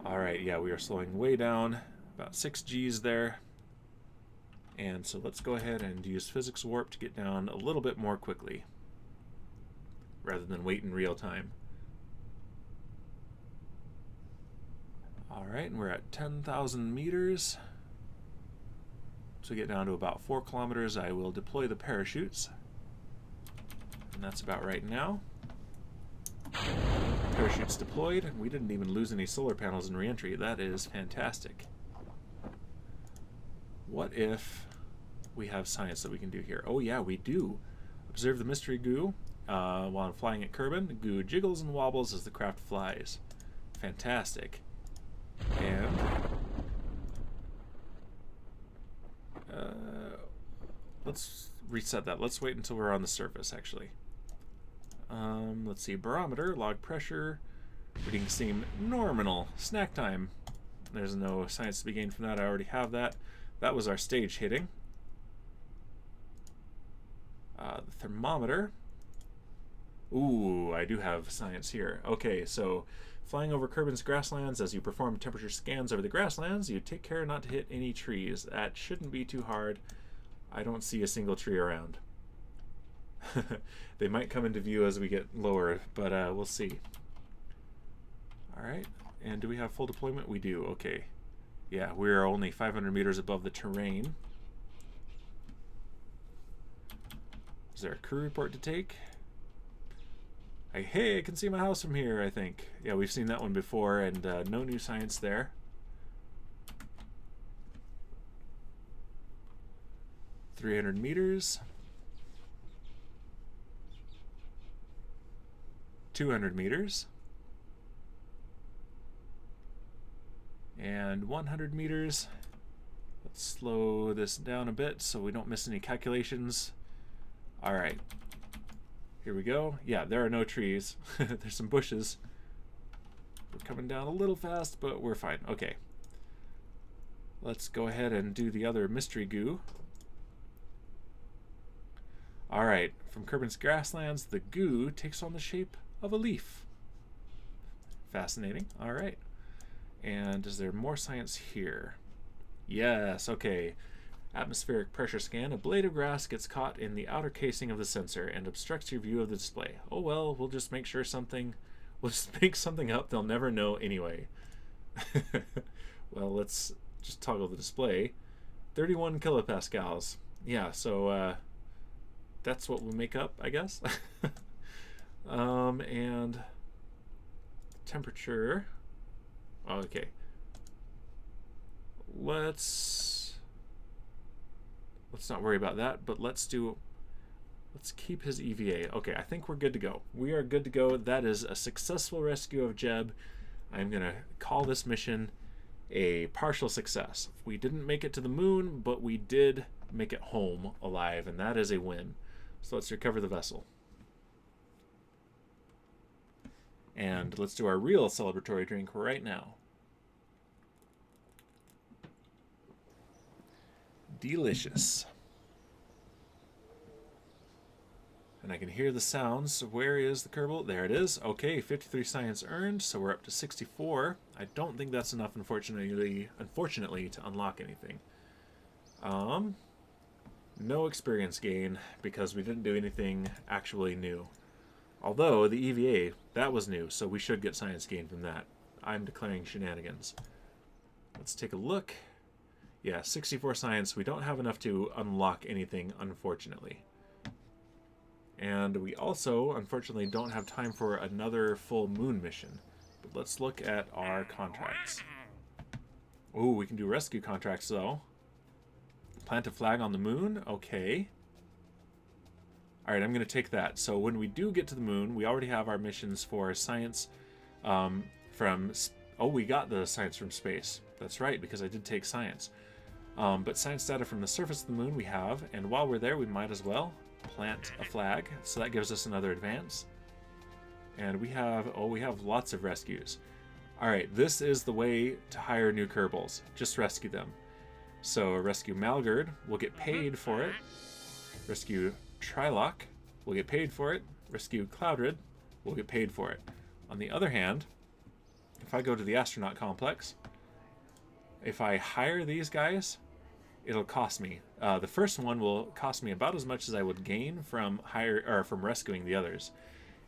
Alright, yeah, we are slowing way down. About 6 Gs there. And so let's go ahead and use physics warp to get down a little bit more quickly, rather than wait in real time. Alright, and we're at 10,000 meters. To get down to about 4 kilometers, I will deploy the parachutes. And that's about right now. Parachutes deployed. We didn't even lose any solar panels in re-entry. That is fantastic. What if we have science that we can do here? Oh yeah, we do. Observe the mystery goo while I'm flying at Kerbal. The goo jiggles and wobbles as the craft flies. Fantastic. And let's reset that. Let's wait until we're on the surface, actually. Let's see. Barometer, log pressure. Readings seem normal. Snack time. There's no science to be gained from that. I already have that. That was our stage hitting. The thermometer. Ooh, I do have science here. Okay, so flying over Kerbal's grasslands, as you perform temperature scans over the grasslands, you take care not to hit any trees. That shouldn't be too hard. I don't see a single tree around. They might come into view as we get lower, but we'll see. Alright, and do we have full deployment? We do, okay. Yeah, we're only 500 meters above the terrain. Is there a crew report to take? Hey, I can see my house from here, I think. Yeah, we've seen that one before, and no new science there. .300 meters. 200 meters. And 100 meters. Let's slow this down a bit so we don't miss any calculations. All right. Here we go. Yeah, there are no trees. There's some bushes. We're coming down a little fast, but we're fine. Okay. Let's go ahead and do the other mystery goo. All right. From Kerbin's grasslands, the goo takes on the shape of a leaf. Fascinating. All right. And is there more science here? Yes. Okay. Atmospheric pressure scan. A blade of grass gets caught in the outer casing of the sensor and obstructs your view of the display. Oh well, we'll just make sure something... We'll just make something up they'll never know anyway. Well, let's just toggle the display. 31 kilopascals. Yeah, so that's what we'll make up, I guess. And temperature. Okay. Let's not worry about that, but let's keep his EVA. Okay, I think we're good to go. We are good to go. That is a successful rescue of Jeb. I'm going to call this mission a partial success. We didn't make it to the moon, but we did make it home alive, and that is a win. So let's recover the vessel. And let's do our real celebratory drink right now. Delicious. And I can hear the sounds. Where is the Kerbal? There it is. Okay, 53 science earned, so we're up to 64. I don't think that's enough, unfortunately, to unlock anything. No experience gain, because we didn't do anything actually new. Although, the EVA, that was new, so we should get science gain from that. I'm declaring shenanigans. Let's take a look. Yeah, 64 science. We don't have enough to unlock anything, unfortunately. And we also, unfortunately, don't have time for another full moon mission. But let's look at our contracts. Oh, we can do rescue contracts, though. Plant a flag on the moon? Okay. Alright, I'm going to take that. So when we do get to the moon, we already have our missions for science from... Oh, we got the science from space. That's right, because I did take science. But science data from the surface of the moon we have, and while we're there, we might as well plant a flag, so that gives us another advance. And we have lots of rescues. Alright, this is the way to hire new Kerbals. Just rescue them. So rescue Malgard, we'll get paid for it. Rescue Trilok, we'll get paid for it. Rescue Cloudred, we'll get paid for it. On the other hand, if I go to the astronaut complex, if I hire these guys, it'll cost me. The first one will cost me about as much as I would gain from rescuing the others.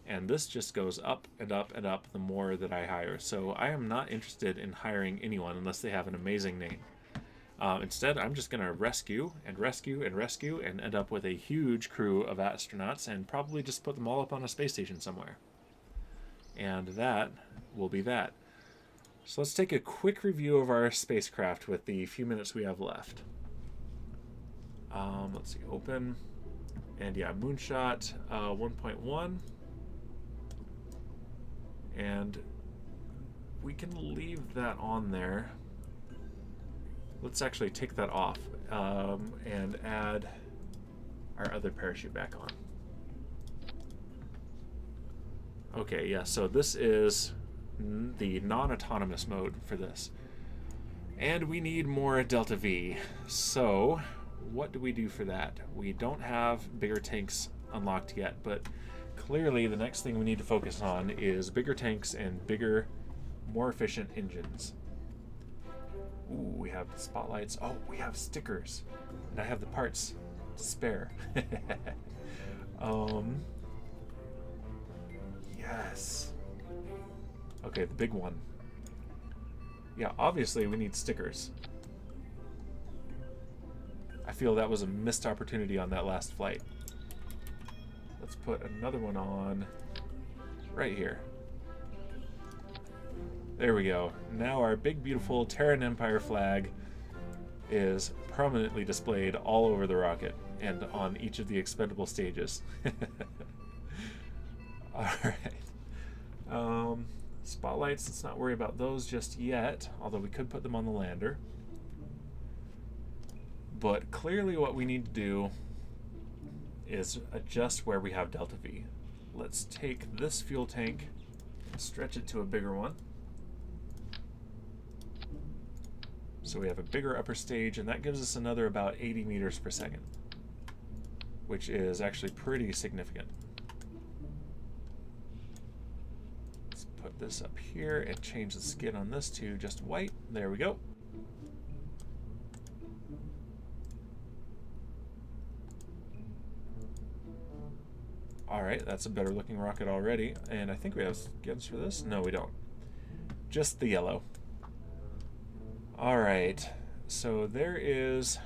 And this just goes up and up and up the more that I hire. So I am not interested in hiring anyone unless they have an amazing name. Instead, I'm just going to rescue and rescue and rescue and end up with a huge crew of astronauts and probably just put them all up on a space station somewhere. And that will be that. So let's take a quick review of our spacecraft with the few minutes we have left. Let's see, open. And yeah, Moonshot 1.1. And we can leave that on there. Let's actually take that off and add our other parachute back on. Okay, yeah, so this is the non-autonomous mode for this. And we need more Delta V. So what do we do for that? We don't have bigger tanks unlocked yet, but clearly the next thing we need to focus on is bigger tanks and bigger, more efficient engines. Ooh, we have spotlights. Oh, we have stickers. And I have the parts to spare. Yes. Okay, the big one. Yeah, obviously we need stickers. I feel that was a missed opportunity on that last flight. Let's put another one on right here. There we go. Now our big, beautiful Terran Empire flag is prominently displayed all over the rocket and on each of the expendable stages. Alright. Spotlights, let's not worry about those just yet, although we could put them on the lander. But clearly what we need to do is adjust where we have delta V. Let's take this fuel tank and stretch it to a bigger one. So we have a bigger upper stage, and that gives us another about 80 meters per second, which is actually pretty significant. Let's put this up here and change the skin on this to just white. There we go. Alright, that's a better looking rocket already. And I think we have skins for this? No, we don't. Just the yellow. Alright, so there is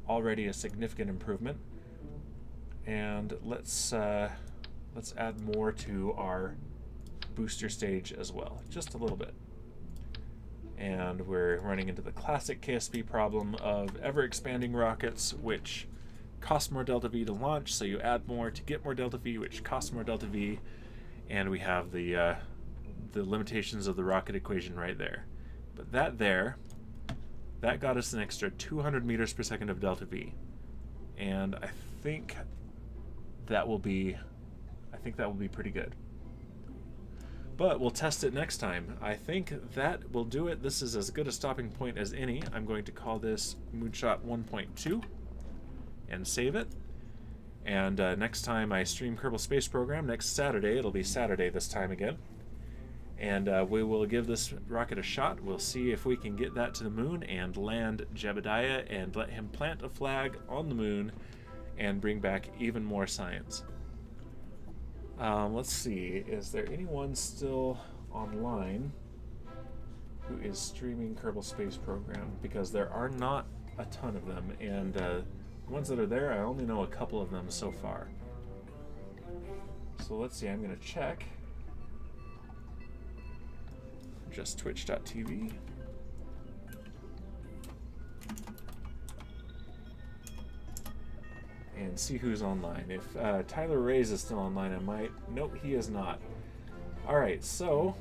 already a significant improvement. And let's add more to our booster stage as well, just a little bit. And we're running into the classic KSP problem of ever-expanding rockets, which cost more delta V to launch, so you add more to get more delta V, which costs more delta V, and we have the limitations of the rocket equation right there. But that got us an extra 200 meters per second of delta V, and I think that will be pretty good. But we'll test it next time. I think that will do it. This is as good a stopping point as any. I'm going to call this Moonshot 1.2 and save it. And next time I stream Kerbal Space Program, next Saturday, it'll be Saturday this time again, and we will give this rocket a shot. We'll see if we can get that to the moon and land Jebediah and let him plant a flag on the moon and bring back even more science. Let's see, is there anyone still online who is streaming Kerbal Space Program? Because there are not a ton of them, and the ones that are there, I only know a couple of them so far. So let's see, I'm going to check. Just twitch.tv. And see who's online. If Tyler Reyes is still online, I might... Nope, he is not. Alright, so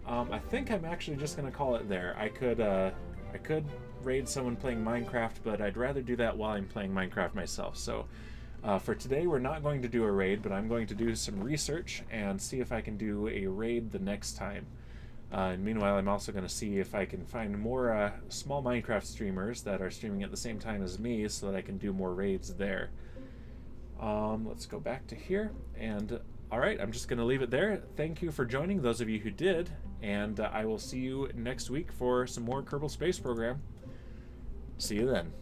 I think I'm actually just going to call it there. I could raid someone playing Minecraft, but I'd rather do that while I'm playing Minecraft myself. So for today, we're not going to do a raid, but I'm going to do some research and see if I can do a raid the next time. And meanwhile, I'm also going to see if I can find more small Minecraft streamers that are streaming at the same time as me so that I can do more raids there. Let's go back to here, and alright, I'm just going to leave it there. Thank you for joining, those of you who did, and I will see you next week for some more Kerbal Space Program. See you then.